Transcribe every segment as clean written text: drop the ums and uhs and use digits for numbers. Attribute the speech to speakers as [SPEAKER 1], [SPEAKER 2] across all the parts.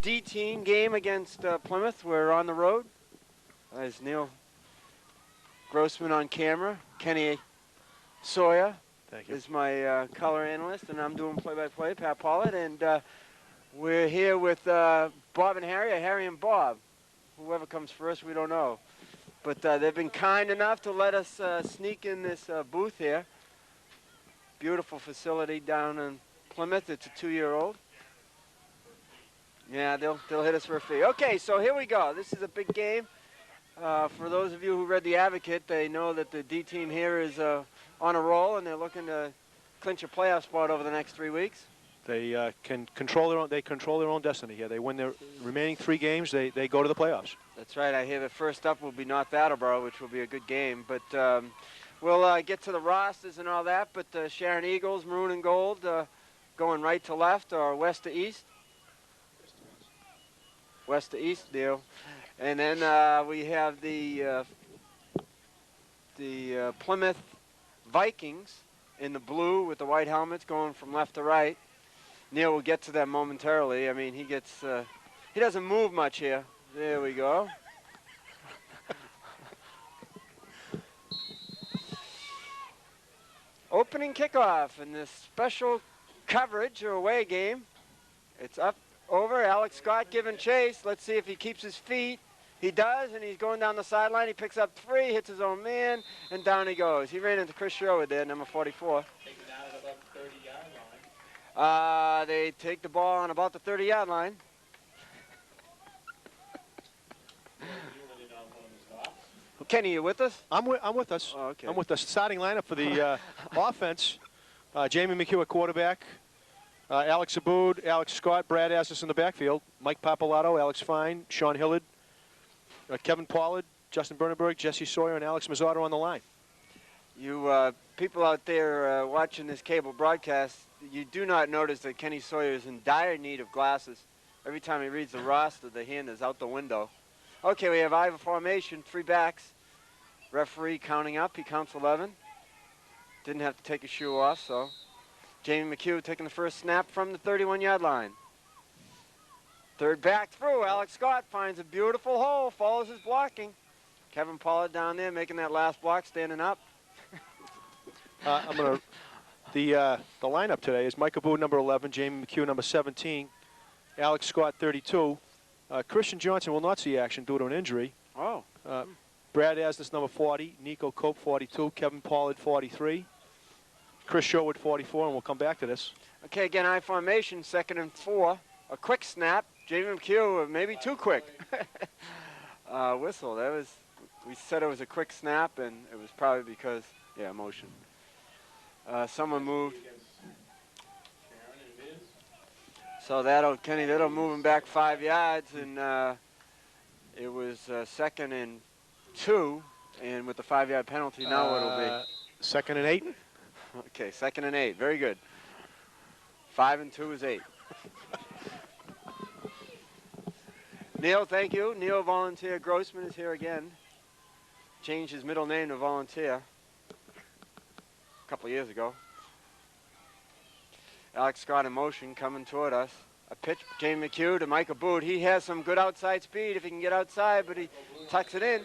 [SPEAKER 1] D Team game against Plymouth. We're on the road. There's Neil Grossman on camera. Kenny Sawyer is my color analyst, and I'm doing play-by-play, Pat Pollard. And we're here with Bob and Harry, or Harry and Bob. Whoever comes first, we don't know. But they've been kind enough to let us sneak in this booth here. Beautiful facility down in Plymouth. It's a 2-year-old. Yeah, they'll hit us for a fee. Okay, so here we go. This is a big game. For those of you who read The Advocate, they know that the D team here is on a roll, and they're looking to clinch a playoff spot over the next 3 weeks.
[SPEAKER 2] They can control their own. They control their own destiny here. They win their remaining 3 games. They go to the playoffs. That's
[SPEAKER 1] right. I hear the first up will be North Attleboro, which will be a good game. But we'll get to the rosters and all that. But Sharon Eagles, maroon and gold, going right to left or west to east. West to east deal. And then we have the Plymouth Vikings in the blue with the white helmets going from left to right. Neil will get to them momentarily. I mean, he doesn't move much here. There we go. Opening kickoff in this special coverage or away game. It's up over. Alex Scott giving chase. Let's see if he keeps his feet. He does, and he's going down the sideline. He picks up 3, hits his own man, and down he goes. He ran into Chris Sherwood there, number 44.
[SPEAKER 3] Taking out at about the 30-yard line.
[SPEAKER 1] They take the ball on about the 30-yard line. Kenny, you with us?
[SPEAKER 2] I'm with us.
[SPEAKER 1] Oh, okay.
[SPEAKER 2] I'm with the starting lineup for the offense. Jamie McHugh at quarterback. Alex Abood, Alex Scott, Brad Assis in the backfield. Mike Papalato, Alex Fine, Sean Hillard, Kevin Pollard, Justin Bernenberg, Jesse Sawyer, and Alex Mazzato on the line.
[SPEAKER 1] You people out there watching this cable broadcast, you do not notice that Kenny Sawyer is in dire need of glasses. Every time he reads the roster, the hand is out the window. Okay, we have Ivor formation, 3 backs. Referee counting up, he counts 11. Didn't have to take his shoe off, so. Jamie McHugh taking the first snap from the 31-yard line. 3rd back through. Alex Scott finds a beautiful hole, follows his blocking. Kevin Pollard down there making that last block, standing up.
[SPEAKER 2] The lineup today is Mike Abood, number 11, Jamie McHugh, number 17, Alex Scott, 32. Christian Johnson will not see action due to an injury.
[SPEAKER 1] Oh.
[SPEAKER 2] Brad Asnis, number 40, Nico Cope, 42, Kevin Pollard, 43. Chris Sherwood, 44, and we'll come back to this.
[SPEAKER 1] Okay, again, I formation, 2nd and 4. A quick snap. Jamie McHugh, maybe too quick. Whistle. We said it was a quick snap, and it was probably because, motion. Someone moved. So that'll move him back 5 yards, and it was 2nd and 2, and with the 5-yard penalty, now what'll be?
[SPEAKER 2] 2nd and 8.
[SPEAKER 1] Okay, 2nd and 8. Very good. 5 and 2 is 8. Neil, thank you. Neil Volunteer Grossman is here again. Changed his middle name to Volunteer a couple of years ago. Alex Scott in motion coming toward us. A pitch, Jamie McHugh to Mike Abood. He has some good outside speed if he can get outside, but he tucks it in.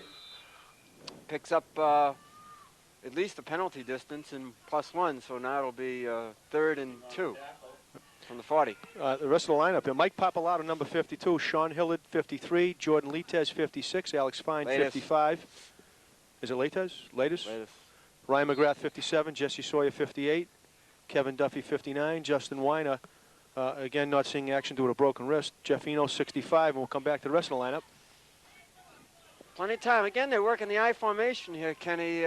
[SPEAKER 1] Picks up at least a penalty distance and +1, so now it'll be 3rd and 2 from the 40.
[SPEAKER 2] The rest of the lineup here, Mike Papalato, number 52, Sean Hillard, 53, Jordan Leitez, 56, Alex Fine, 55. Is it Leitez? Latest? Ryan McGrath, 57, Jesse Sawyer, 58, Kevin Duffy, 59, Justin Weiner, again not seeing action due to a broken wrist, Jeff Eno, 65, and we'll come back to the rest of the lineup.
[SPEAKER 1] Plenty of time. Again, they're working the I formation here, Kenny.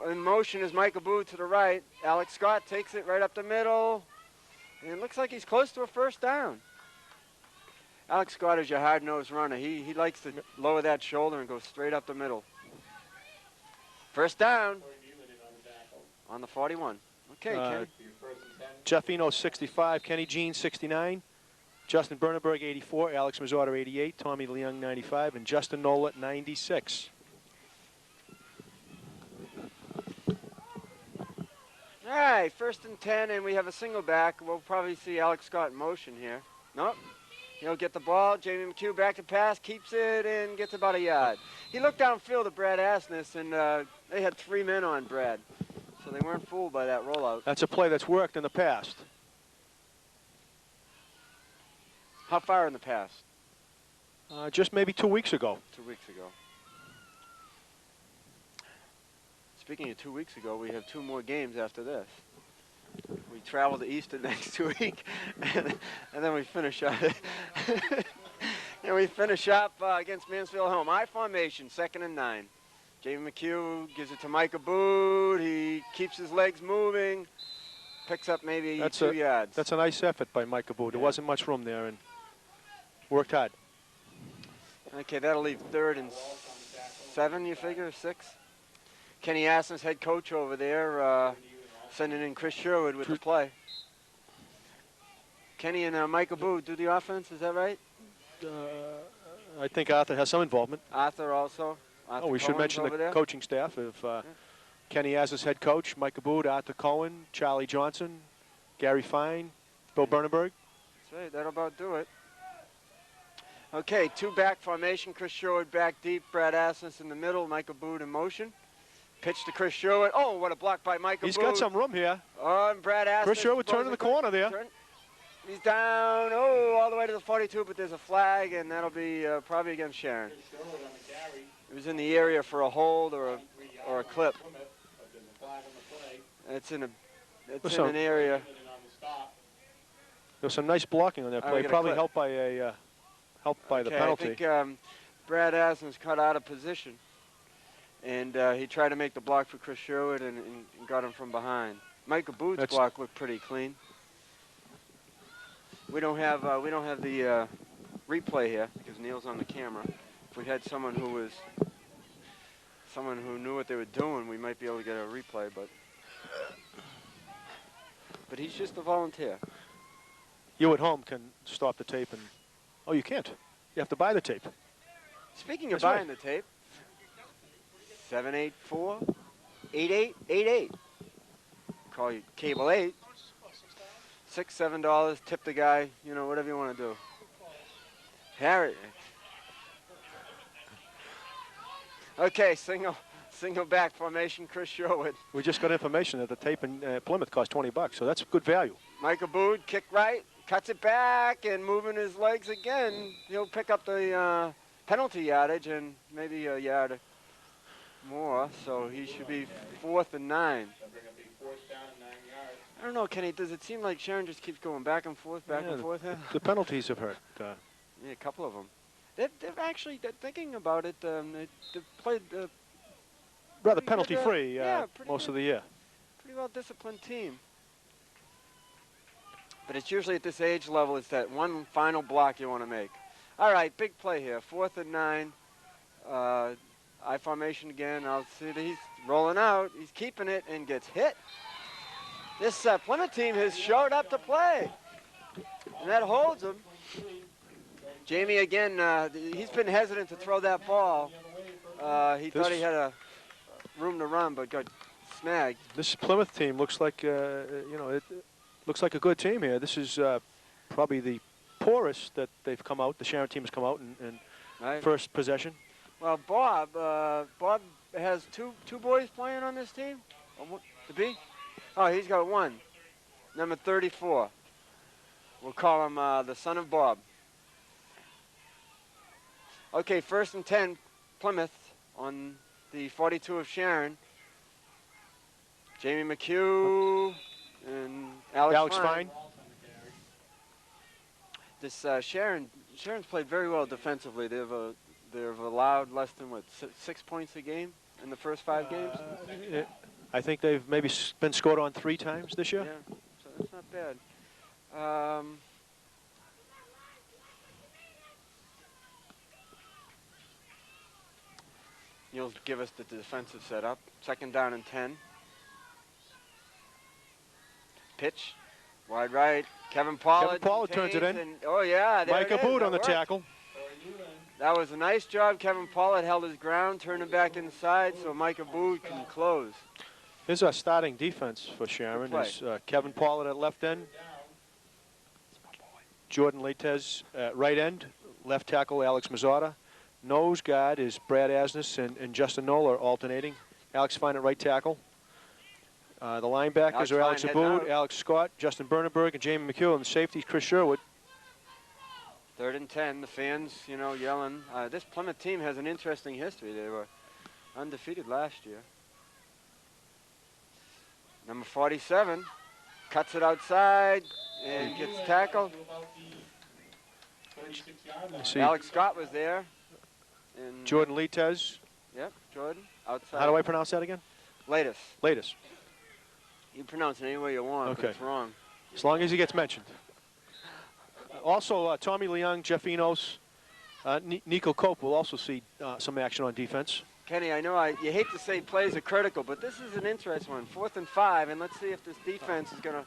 [SPEAKER 1] In motion is Mike Abood to the right. Alex Scott takes it right up the middle. And it looks like he's close to a 1st down. Alex Scott is your hard-nosed runner. He likes to lower that shoulder and go straight up the middle. 1st down on the 41. Okay, Kenny.
[SPEAKER 2] Jeff Eno, 65, Kenny Jean, 69, Justin Bernenberg, 84, Alex Mazzato, 88, Tommy Leung, 95, and Justin Nola, 96.
[SPEAKER 1] All right, 1st and 10, and we have a single back. We'll probably see Alex Scott in motion here. Nope. He'll get the ball. Jamie McHugh back to pass, keeps it, and gets about a yard. He looked downfield at Brad Asness, and they had 3 men on Brad. So they weren't fooled by that rollout.
[SPEAKER 2] That's a play that's worked in the past.
[SPEAKER 1] How far in the past?
[SPEAKER 2] Just maybe 2 weeks ago.
[SPEAKER 1] 2 weeks ago. Speaking of 2 weeks ago, we have 2 more games after this. We travel to Easton next week, and then we finish up. And we finish up against Mansfield home. I formation, 2nd and 9. Jamie McHugh gives it to Micah Bood. He keeps his legs moving, picks up maybe 2 yards.
[SPEAKER 2] That's a nice effort by Micah Bood. There wasn't much room there, and worked hard.
[SPEAKER 1] Okay, that'll leave 3rd and 7, you figure, 6? Kenny Asness, head coach over there, sending in Chris Sherwood with the play. Kenny and Micah Bood do the offense, is that right?
[SPEAKER 2] I think Arthur has some involvement.
[SPEAKER 1] Arthur also.
[SPEAKER 2] Arthur we should mention the coaching staff of Kenny Asness, head coach, Micah Bood, Arthur Cohen, Charlie Johnson, Gary Fine, Bill Bernenberg.
[SPEAKER 1] That's right, that'll about do it. Okay, 2-back formation. Chris Sherwood back deep. Brad Asness in the middle. Micah Bood in motion. Pitch to Chris Sherwood. Oh, what a block by Micah Bood.
[SPEAKER 2] He's got some room here.
[SPEAKER 1] Oh, and Brad Asness.
[SPEAKER 2] Chris Sherwood turning the corner there.
[SPEAKER 1] He's down, all the way to the 42, but there's a flag, and that'll be probably against Sharon. It was in the area for a hold or a clip. It's in an area.
[SPEAKER 2] There's some nice blocking on that play. Probably helped by the penalty.
[SPEAKER 1] I think Brad Asness cut out of position, and he tried to make the block for Chris Sherwood and got him from behind. Micah Bood's block looked pretty clean. We don't have the replay here because Neil's on the camera. If we had someone who knew what they were doing, we might be able to get a replay. But he's just a volunteer.
[SPEAKER 2] You at home can stop the tape and. Oh, you can't. You have to buy the tape.
[SPEAKER 1] Speaking of buying the tape, 784-8888. Call you Cable 8. $6, $7. Tip the guy. You know, whatever you want to do. Harry. Okay, single back formation. Chris Sherwood.
[SPEAKER 2] We just got information that the tape in Plymouth cost $20, so that's good value.
[SPEAKER 1] Micah Bood, kick right. Cuts it back and moving his legs again. He'll pick up the penalty yardage and maybe a yard more. So he should be 4th and 9. I don't know, Kenny. Does it seem like Sharon just keeps going back and forth here?
[SPEAKER 2] The penalties have hurt.
[SPEAKER 1] Yeah, a couple of them. They've actually, thinking about it, they've played
[SPEAKER 2] rather penalty-free most
[SPEAKER 1] good,
[SPEAKER 2] of the year.
[SPEAKER 1] Pretty well-disciplined team. But it's usually at this age level, it's that one final block you want to make. All right, big play here. 4th and 9. I formation again. I'll see that he's rolling out. He's keeping it and gets hit. This Plymouth team has showed up to play. And that holds him. Jamie, again, he's been hesitant to throw that ball. He thought he had a room to run, but got snagged.
[SPEAKER 2] This Plymouth team looks like, it looks like a good team here. This is probably the poorest that they've come out. The Sharon team has come out in first possession.
[SPEAKER 1] Well, Bob has two boys playing on this team. The B? Oh, he's got one. Number 34. We'll call him the son of Bob. Okay, 1st and 10, Plymouth on the 42 of Sharon. Jamie McHugh and Alex Fine. This Sharon's played very well defensively. They've allowed less than 6 points a game in the first 5 games.
[SPEAKER 2] I think they've maybe been scored on 3 times this year.
[SPEAKER 1] Yeah, so that's not bad. You'll give us the defensive setup. 2nd down and 10. Pitch. Wide right. Kevin Pollard
[SPEAKER 2] turns it in.
[SPEAKER 1] Oh, yeah.
[SPEAKER 2] Micah Bood on the tackle.
[SPEAKER 1] That was a nice job. Kevin Pollard held his ground, turning back inside so Micah Bood can close.
[SPEAKER 2] Here's our starting defense for Sharon. Is Kevin Pollard at left end. Jordan Leitez at right end. Left tackle, Alex Mazzata. Nose guard is Brad Asnes and Justin Nola alternating. Alex Fine at right tackle. The linebackers are Alex Aboud, Alex Scott, Justin Bernenberg, and Jamie McHugh. And the safety, Chris Sherwood.
[SPEAKER 1] 3rd and 10. The fans, you know, yelling. This Plymouth team has an interesting history. They were undefeated last year. Number 47 cuts it outside and gets tackled. Alex Scott was there. And
[SPEAKER 2] Jordan Leitez.
[SPEAKER 1] Yep, Jordan, outside.
[SPEAKER 2] How do I pronounce that again?
[SPEAKER 1] Latest.
[SPEAKER 2] Latest.
[SPEAKER 1] You pronounce it any way you want,
[SPEAKER 2] okay.
[SPEAKER 1] But it's wrong.
[SPEAKER 2] As long as he gets mentioned. Also, Tommy Leung, Jeff Enos, Nico Cope will also see some action on defense.
[SPEAKER 1] Kenny, I know you hate to say plays are critical, but this is an interesting one. 4th and 5, and let's see if this defense is going to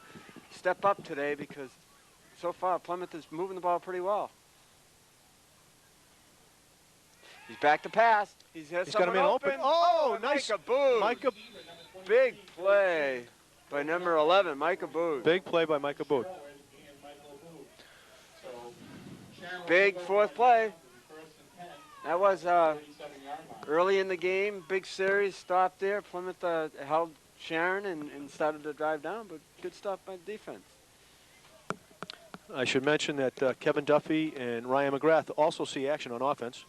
[SPEAKER 1] step up today because so far Plymouth is moving the ball pretty well. He's back to pass. He's got
[SPEAKER 2] him in open. Oh, nice.
[SPEAKER 1] Mike Aboud.
[SPEAKER 2] Mike
[SPEAKER 1] Big play by number 11, Mike Aboud.
[SPEAKER 2] Big play by Mike Aboud.
[SPEAKER 1] Big 4th play. That was early in the game, big series, stopped there. Plymouth held Sharon and started to drive down, but good stuff by defense.
[SPEAKER 2] I should mention that Kevin Duffy and Ryan McGrath also see action on offense.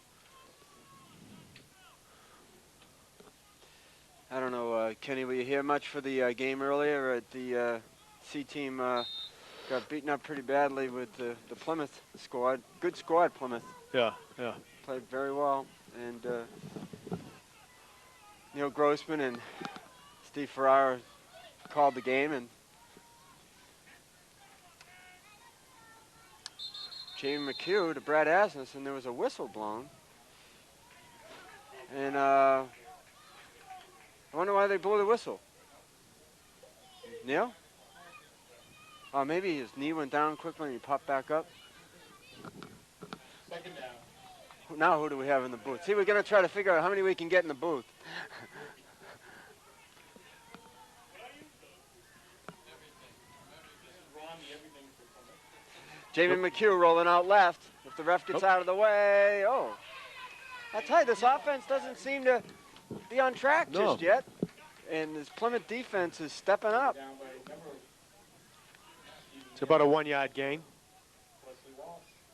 [SPEAKER 1] I don't know, Kenny, were you here much for the game earlier? At the C team got beaten up pretty badly with the Plymouth squad. Good squad, Plymouth.
[SPEAKER 2] Yeah, yeah.
[SPEAKER 1] Played very well. And Neil Grossman and Steve Ferrara called the game. And Jamie McHugh to Brad Asnes, and there was a whistle blown. And I wonder why they blew the whistle. Neil? Oh, maybe his knee went down quickly and he popped back up.
[SPEAKER 3] 2nd down.
[SPEAKER 1] Now who do we have in the booth? See, we're going to try to figure out how many we can get in the booth. Jamie McHugh rolling out left. If the ref gets out of the way, I tell you, this offense doesn't seem to be on track just yet. And this Plymouth defense is stepping up.
[SPEAKER 2] It's about a 1-yard gain.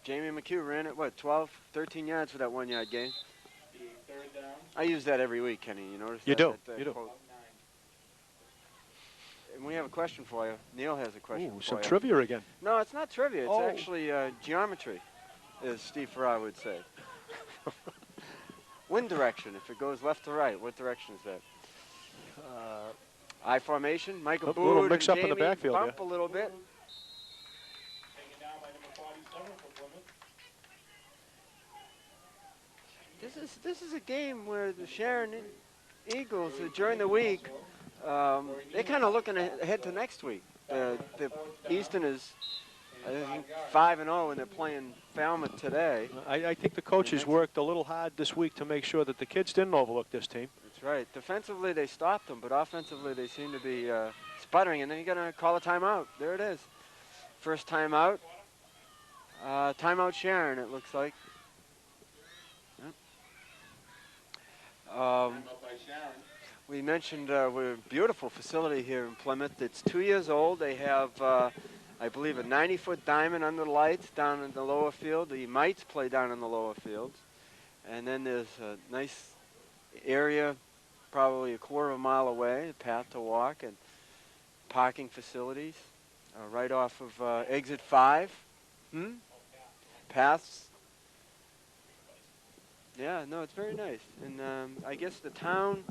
[SPEAKER 1] Jamie McHugh ran it, what, 12, 13 yards for that 1-yard gain?
[SPEAKER 3] 3rd down.
[SPEAKER 1] I use that every week, Kenny. You notice
[SPEAKER 2] you
[SPEAKER 1] that?
[SPEAKER 2] You do.
[SPEAKER 1] And we have a question for you. Neil has a question for you.
[SPEAKER 2] Some trivia again.
[SPEAKER 1] No, it's not trivia. It's actually geometry, as Steve Ferrara would say. Wind direction, if it goes left to right, what direction is that? I formation, Mike Aboud,
[SPEAKER 2] a little mix
[SPEAKER 1] and
[SPEAKER 2] up in the
[SPEAKER 1] Jamie
[SPEAKER 2] backfield,
[SPEAKER 1] bump a little bit.
[SPEAKER 3] Taken down by number 47 for Plymouth.
[SPEAKER 1] This is a game where the Sharon Eagles, during the week, they're kind of looking ahead to next week. The Easton is, I think, 5-0, and they're playing Falmouth today.
[SPEAKER 2] I think the coaches worked a little hard this week to make sure that the kids didn't overlook this team.
[SPEAKER 1] That's right. Defensively, they stopped them, but offensively, they seem to be sputtering, and then you're going to call a timeout. There it is. First timeout. Timeout Sharon, it looks like. Yep.
[SPEAKER 3] Up by Sharon.
[SPEAKER 1] We mentioned we're a beautiful facility here in Plymouth. It's 2 years old. They have, I believe, a 90-foot diamond under the lights down in the lower field. The mites play down in the lower fields. And then there's a nice area, probably a quarter of a mile away, a path to walk, and parking facilities right off of exit 5. Paths. Yeah, no, it's very nice. And I guess the town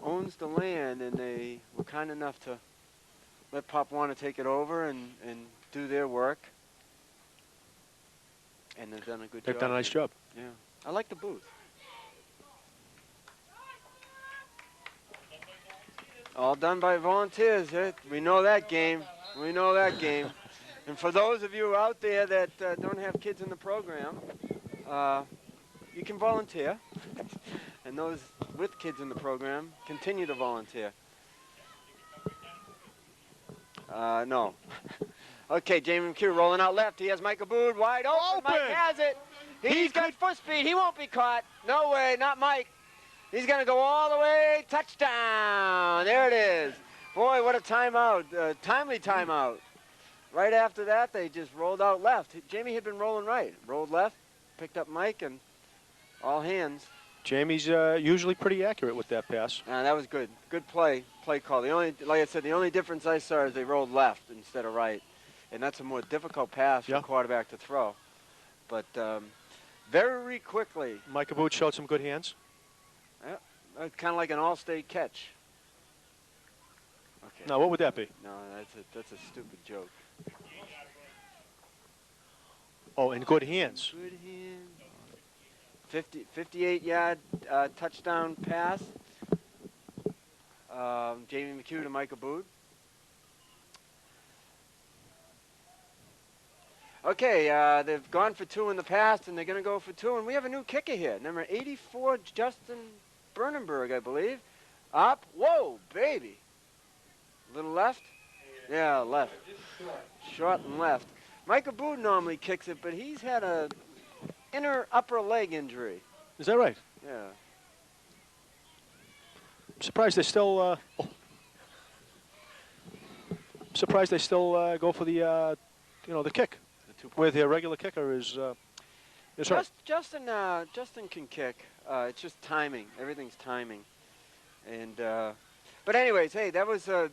[SPEAKER 1] owns the land, and they were kind enough to let Pop Warner take it over and do their work. And they've done a good job.
[SPEAKER 2] They've done a nice job.
[SPEAKER 1] Yeah. I like the booth. All done by volunteers. We know that game. We know that game. And for those of you out there that don't have kids in the program, you can volunteer. And those with kids in the program continue to volunteer. No. Okay, Jamie McHugh rolling out left. He has Mike Abood wide open. Mike has it. He's got foot speed. He won't be caught. No way, not Mike. He's going to go all the way. Touchdown. There it is. Boy, what a timeout. Timely timeout. Right after that, they just rolled out left. Jamie had been rolling right. Rolled left, picked up Mike, and all hands.
[SPEAKER 2] Jamie's usually pretty accurate with that pass.
[SPEAKER 1] That was good. Good play call. Like I said, the only difference I saw is they rolled left instead of right. And that's a more difficult pass for a quarterback to throw. But very quickly.
[SPEAKER 2] Mike Abood showed some good hands.
[SPEAKER 1] Yeah, kind of like an all-state catch. Okay.
[SPEAKER 2] Now, what would that be?
[SPEAKER 1] No, that's a stupid joke.
[SPEAKER 2] Oh, in good hands.
[SPEAKER 1] Good hands. 58-yard touchdown pass. Jamie McHugh to Mike Abood. Okay, they've gone for 2 in the past, and they're going to go for 2. And we have a new kicker here, number 84, Justin Bernenberg, I believe. Up. Whoa, baby. Little left? Yeah, left. Short and left. Mike Abood normally kicks it, but he's had a inner upper leg injury.
[SPEAKER 2] Is that right?
[SPEAKER 1] Yeah.
[SPEAKER 2] I'm surprised they still. Surprised they still go for the, the kick. Where their regular kicker is hurt.
[SPEAKER 1] Justin can kick. It's just timing. Everything's timing. And but anyways, hey, that was a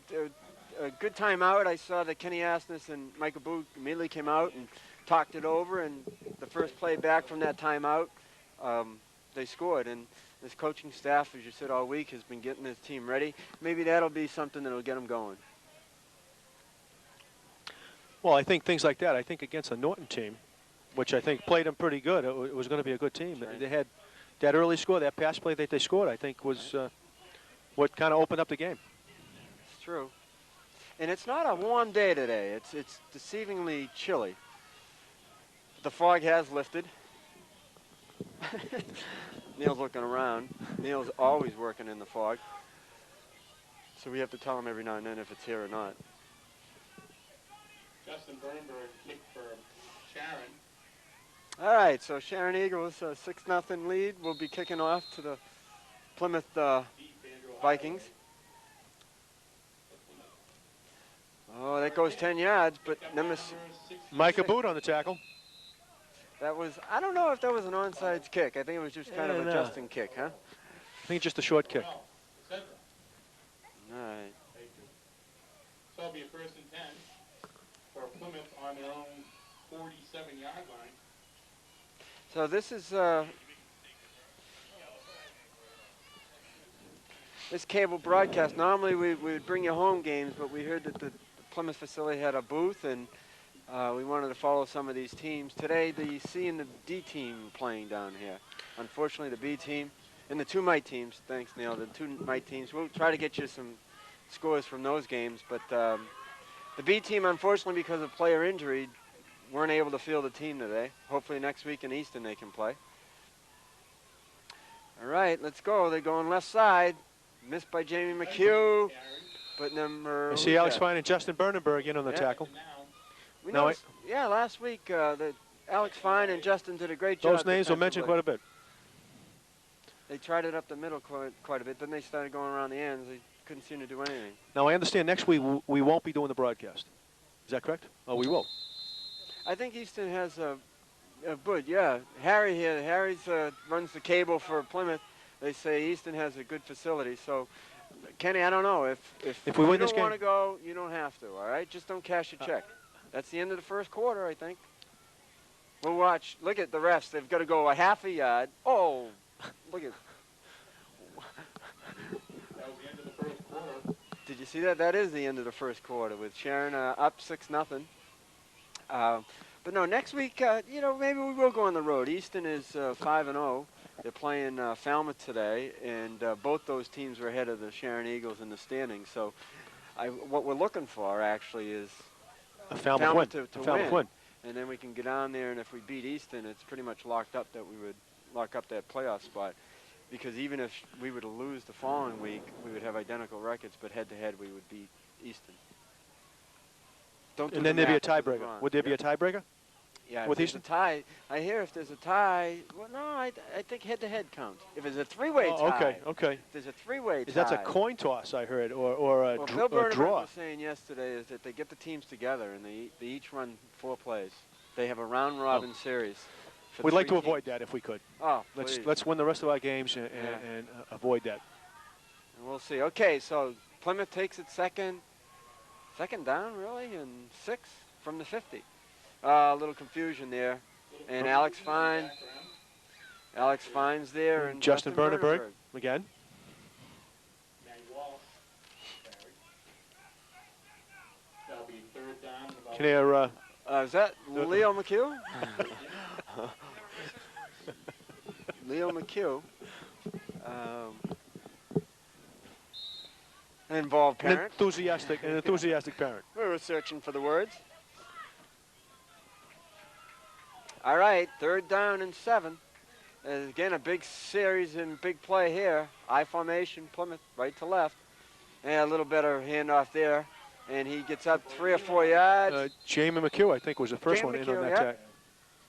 [SPEAKER 1] good timeout. I saw that Kenny Asness and Mike Abood immediately came out and talked it over. And the first play back from that timeout, they scored. And this coaching staff, as you said all week, has been getting this team ready. Maybe that'll be something that'll get them going.
[SPEAKER 2] Well, I think things like that. I think against the Norton team, which I think played them pretty good, it was going to be a good team. Right. They had that early score, that pass play that they scored, I think was what kind of opened up the game.
[SPEAKER 1] It's true. And it's not a warm day today. It's deceivingly chilly. The fog has lifted. Neil's looking around. Neil's always working in the fog. So we have to tell him every now and then if it's here or not.
[SPEAKER 3] Justin Bernberg kicked for Sharon.
[SPEAKER 1] All right, so Sharon Eagles, 6-0 lead. We'll be kicking off to the Plymouth Vikings. Oh, that goes 10 yards, but number
[SPEAKER 2] Mike Abood on the tackle.
[SPEAKER 1] That was, I don't know if that was an onside kick. I think it was just kind of a Justin kick, huh?
[SPEAKER 2] I think just a short kick.
[SPEAKER 1] All right.
[SPEAKER 3] So it'll be a 1st and 10 for Plymouth on their own 47-yard line.
[SPEAKER 1] So this is this cable broadcast. Normally we would bring you home games, but we heard that the Plymouth facility had a booth, and we wanted to follow some of these teams. Today, the C and the D team playing down here. Unfortunately, the B team and the 2 mite teams. Thanks, Neil. The 2 mite teams. We'll try to get you some scores from those games, but the B team, unfortunately, because of player injury, weren't able to field the team today. Hopefully next week in Easton they can play. All right, let's go. They're going left side. Missed by Jamie McHugh. But number...
[SPEAKER 2] I see Alex Fine and Justin Bernenberg in on the tackle.
[SPEAKER 1] We noticed, last week that Alex Fine and Justin did a great job.
[SPEAKER 2] Those names were mentioned quite a bit.
[SPEAKER 1] They tried it up the middle quite a bit. Then they started going around the ends. They couldn't seem to do anything.
[SPEAKER 2] Now, I understand next week we won't be doing the broadcast. Is that correct? Oh, we will.
[SPEAKER 1] I think Easton has a good, yeah. Harry here. Harry's runs the cable for Plymouth. They say Easton has a good facility. So, Kenny, I don't know. If
[SPEAKER 2] we win
[SPEAKER 1] you
[SPEAKER 2] this
[SPEAKER 1] don't want to go, you don't have to, all right? Just don't cash your check. That's the end of the first quarter, I think. We'll watch. Look at the refs. They've got to go a half a yard. Oh, look at.
[SPEAKER 3] That was the end of the first quarter.
[SPEAKER 1] Did you see that? That is the end of the first quarter with Sharon up 6-0. But no, next week, maybe we will go on the road. Easton is 5-0. They're playing Falmouth today, and both those teams are ahead of the Sharon Eagles in the standings. So what we're looking for, actually, is
[SPEAKER 2] a Falmouth
[SPEAKER 1] to
[SPEAKER 2] win.
[SPEAKER 1] And then we can get on there, and if we beat Easton, it's pretty much locked up that we would lock up that playoff spot. Because even if we were to lose the following week, we would have identical records, but head-to-head we would beat Easton. Don't do
[SPEAKER 2] And
[SPEAKER 1] the
[SPEAKER 2] then there'd be a
[SPEAKER 1] math, 'cause it's
[SPEAKER 2] tiebreaker.
[SPEAKER 1] wrong.
[SPEAKER 2] Would there be a tiebreaker?
[SPEAKER 1] Yeah,
[SPEAKER 2] with
[SPEAKER 1] if there's a
[SPEAKER 2] Easton?
[SPEAKER 1] tie, I hear if there's a tie, well, no, I think head-to-head counts. If it's a three-way
[SPEAKER 2] Oh,
[SPEAKER 1] tie.
[SPEAKER 2] okay, okay.
[SPEAKER 1] If there's a three-way tie.
[SPEAKER 2] That's a coin toss, I heard, or a,
[SPEAKER 1] Well,
[SPEAKER 2] dr
[SPEAKER 1] Bill
[SPEAKER 2] a draw.
[SPEAKER 1] Burnham was saying yesterday is that they get the teams together and they each run 4 plays. They have a round-robin series. For
[SPEAKER 2] We'd like to
[SPEAKER 1] 3
[SPEAKER 2] avoid
[SPEAKER 1] teams.
[SPEAKER 2] that if we could.
[SPEAKER 1] Oh, please.
[SPEAKER 2] Let's win the rest of our games and avoid that.
[SPEAKER 1] And we'll see. Okay, so Plymouth takes it second down, really, and 6 from the 50. A little confusion there. And Alex Fine's there, and
[SPEAKER 2] Justin Bernenberg again.
[SPEAKER 3] That'll be 3rd down. About
[SPEAKER 2] Can hear,
[SPEAKER 1] is that Leo McHugh? Leo McHugh. An involved
[SPEAKER 2] an
[SPEAKER 1] parent.
[SPEAKER 2] enthusiastic parent.
[SPEAKER 1] We were searching for the words. All right, 3rd down and 7. Again, a big series and big play here. I formation, Plymouth, right to left. And a little better handoff there. And he gets up 3 or 4 yards.
[SPEAKER 2] Jamie McHugh, I think, was the first
[SPEAKER 1] Jamie
[SPEAKER 2] one in on
[SPEAKER 1] McHugh,
[SPEAKER 2] that
[SPEAKER 1] yep,
[SPEAKER 2] tack.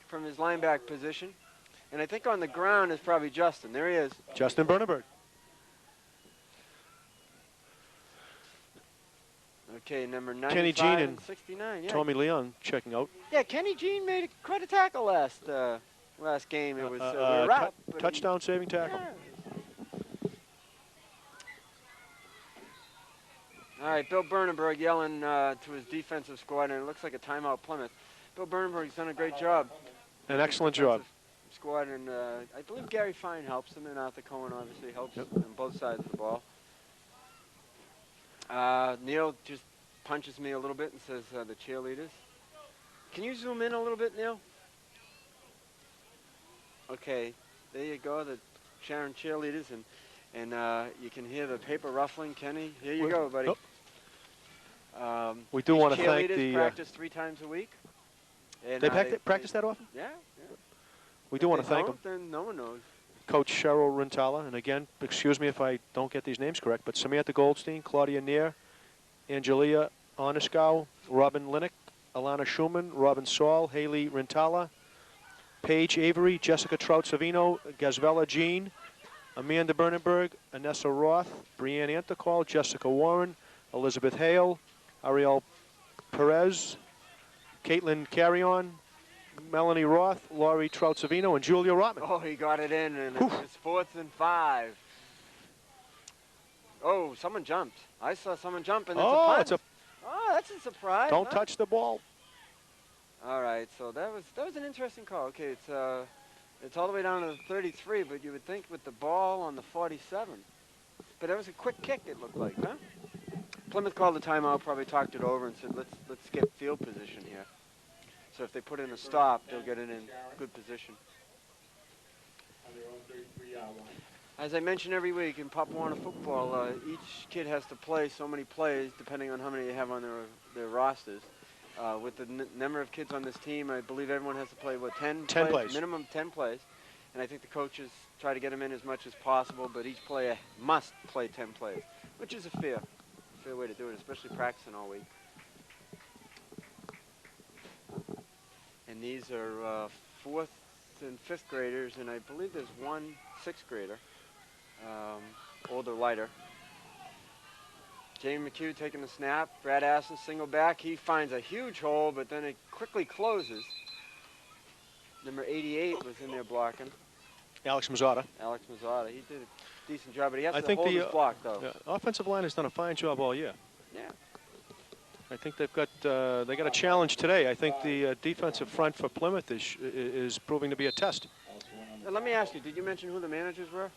[SPEAKER 1] from his linebacker position. And I think on the ground is probably Justin. There he is.
[SPEAKER 2] Justin Bernenberg.
[SPEAKER 1] Okay, number
[SPEAKER 2] Kenny
[SPEAKER 1] 95
[SPEAKER 2] Jean
[SPEAKER 1] and
[SPEAKER 2] and
[SPEAKER 1] 69. Yeah.
[SPEAKER 2] Tommy Leon checking out.
[SPEAKER 1] Yeah, Kenny Jean made quite a tackle last game. It was we were out, but
[SPEAKER 2] touchdown saving tackle.
[SPEAKER 1] Yeah. All right, Bill Bernenberg yelling to his defensive squad, and it looks like a timeout Plymouth. Bill Bernenberg's done a great job.
[SPEAKER 2] An excellent job.
[SPEAKER 1] Squad, and I believe Gary Fine helps him, and Arthur Cohen obviously helps on both sides of the ball. Neil just punches me a little bit and says the cheerleaders. Can you zoom in a little bit, Neil? Okay, there you go, the Sharon cheerleaders, and you can hear the paper ruffling. Kenny, here you go, buddy.
[SPEAKER 2] We do want to thank
[SPEAKER 1] the
[SPEAKER 2] the.
[SPEAKER 1] Practice 3 times a week. And,
[SPEAKER 2] they practice that often?
[SPEAKER 1] Yeah.
[SPEAKER 2] We do want to thank them.
[SPEAKER 1] Then no one knows.
[SPEAKER 2] Coach Cheryl Rintala, and again, excuse me if I don't get these names correct, but Samantha Goldstein, Claudia Neer, Angelia Oniscow, Robin Linick, Alana Schumann, Robin Saul, Haley Rintala, Paige Avery, Jessica Trout-Savino, Gazvella Jean, Amanda Bernenberg, Anessa Roth, Brianne Anthocall, Jessica Warren, Elizabeth Hale, Ariel Perez, Caitlin Carrion, Melanie Roth, Laurie Trout-Savino, and Julia Rotman.
[SPEAKER 1] Oh, he got it in, and it's 4th and 5. Oh, someone jumped. I saw someone jump, and it's a punt. Oh, that's a surprise.
[SPEAKER 2] Don't touch the ball.
[SPEAKER 1] All right, so that was an interesting call. Okay, it's all the way down to the 33, but you would think with the ball on the 47. But that was a quick kick, it looked like, huh? Plymouth called the timeout, probably talked it over, and said, let's get field position here. So if they put in a stop, they'll get it in good position.
[SPEAKER 3] on their own 33-yard line.
[SPEAKER 1] As I mention every week in Pop Warner football, each kid has to play so many plays depending on how many they have on their rosters. With the number of kids on this team, I believe everyone has to play, what, 10
[SPEAKER 2] plays?
[SPEAKER 1] Minimum 10 plays. And I think the coaches try to get them in as much as possible, but each player must play 10 plays, which is a fair way to do it, especially practicing all week. And these are 4th and 5th graders, and I believe there's one 6th grader, older, lighter. Jamie McHugh taking the snap. Brad Aston single back. He finds a huge hole, but then it quickly closes. Number 88 was in there blocking.
[SPEAKER 2] Alex Mazzotta.
[SPEAKER 1] Alex Mazzotta. He did a decent job, but he has
[SPEAKER 2] I
[SPEAKER 1] to
[SPEAKER 2] think
[SPEAKER 1] hold
[SPEAKER 2] the
[SPEAKER 1] his block, though.
[SPEAKER 2] offensive line has done a fine job all year.
[SPEAKER 1] Yeah.
[SPEAKER 2] I think they've got they got a challenge today. I think the defensive front for Plymouth is proving to be a test.
[SPEAKER 1] Let me ask you, did you mention who the managers were?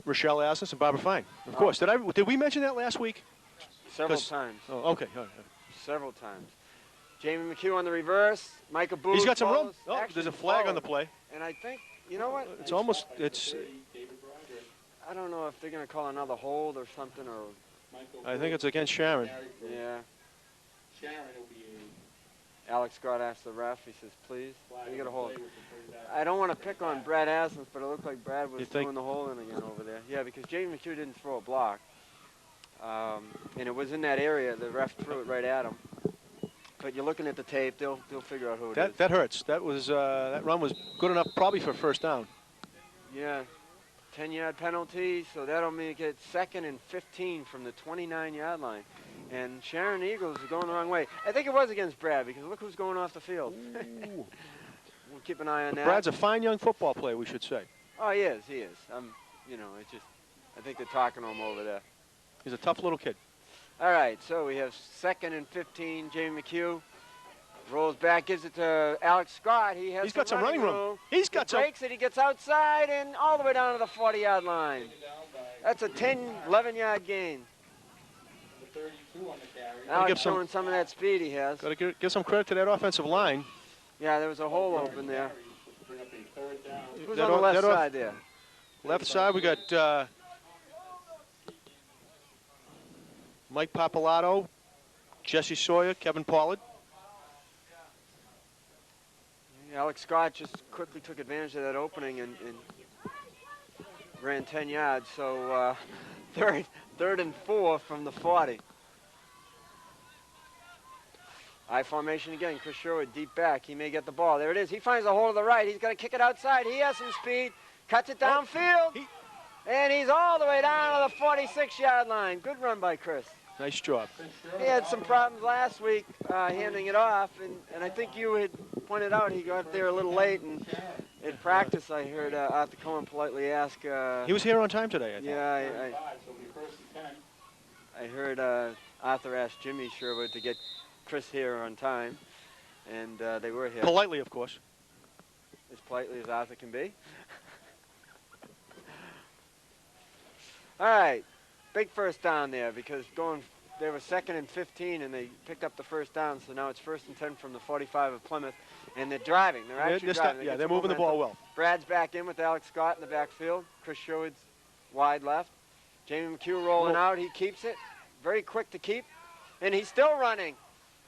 [SPEAKER 2] Rochelle Asmus and Barbara Fine. Of course. Did we mention that last week?
[SPEAKER 1] Several times.
[SPEAKER 2] Oh, okay. All right.
[SPEAKER 1] Several times. Jamie McHugh on the reverse. Micah Booth.
[SPEAKER 2] He's got some room.
[SPEAKER 1] follows-
[SPEAKER 2] Oh,
[SPEAKER 1] actually
[SPEAKER 2] there's a flag on
[SPEAKER 1] followed.
[SPEAKER 2] the play.
[SPEAKER 1] And I think, you know what?
[SPEAKER 2] It's almost, it's,
[SPEAKER 1] I don't know if they're going to call another hold or something, or,
[SPEAKER 2] I think it's against Sharon.
[SPEAKER 1] yeah.
[SPEAKER 3] Sharon will be
[SPEAKER 1] Alex Scott asked the ref, he says, please,
[SPEAKER 3] a
[SPEAKER 1] you got to hold.
[SPEAKER 3] play with the 30
[SPEAKER 1] I don't want to pick on Brad Asmus, but it looked like Brad was
[SPEAKER 2] You think-
[SPEAKER 1] doing the holding again over there. Yeah, because Jamie McHugh didn't throw a block. And it was in that area. The ref threw it right at him. But you're looking at the tape, they'll figure out who it is.
[SPEAKER 2] That hurts. That was that run was good enough probably for first down.
[SPEAKER 1] Yeah, 10-yard penalty, so that'll make it 2nd and 15 from the 29-yard line. And Sharon Eagles are going the wrong way. I think it was against Brad because look who's going off the field. We'll keep an eye on that.
[SPEAKER 2] Brad's a fine young football player, we should say.
[SPEAKER 1] Oh, he is. You know, it's just, I think they're talking to him over there.
[SPEAKER 2] He's a tough little kid.
[SPEAKER 1] All right, so we have 2nd and 15. Jamie McHugh rolls back, gives it to Alex Scott. He's
[SPEAKER 2] got some running room. He
[SPEAKER 1] breaks it. He gets outside and all the way down to the 40-yard line. That's a 10, 11-yard gain. Alex showing some of that speed he has.
[SPEAKER 2] Got to give some credit to that offensive line.
[SPEAKER 1] Yeah, there was a hole open there. Who's on the left side there?
[SPEAKER 2] Left side, we got Mike Papalato, Jesse Sawyer, Kevin Pollard.
[SPEAKER 1] Alex Scott just quickly took advantage of that opening and ran 10 yards. So third and 4 from the 40. I formation again. Chris Sherwood deep back. He may get the ball. There it is. He finds a hole to the right. He's going to kick it outside. He has some speed. Cuts it downfield. And he's all the way down to the 46-yard line. Good run by Chris.
[SPEAKER 2] Nice job.
[SPEAKER 1] He had some problems last week handing it off, and I think you had pointed out he got there a little late. And in practice, I heard Arthur Cohen politely ask.
[SPEAKER 2] He was here on time today, I think.
[SPEAKER 1] Yeah, I heard Arthur ask Jimmy Sherwood to get Chris here on time, and they were here.
[SPEAKER 2] Politely, of course.
[SPEAKER 1] As politely as Arthur can be. All right, big first down there because they were 2nd and 15 and they picked up the first down, so now it's 1st and 10 from the 45 of Plymouth, and they're driving. They're actually driving.
[SPEAKER 2] They're moving the ball well.
[SPEAKER 1] Brad's back in with Alex Scott in the backfield. Chris Sherwood's wide left. Jamie McHugh rolling out. He keeps it. Very quick to keep, and he's still running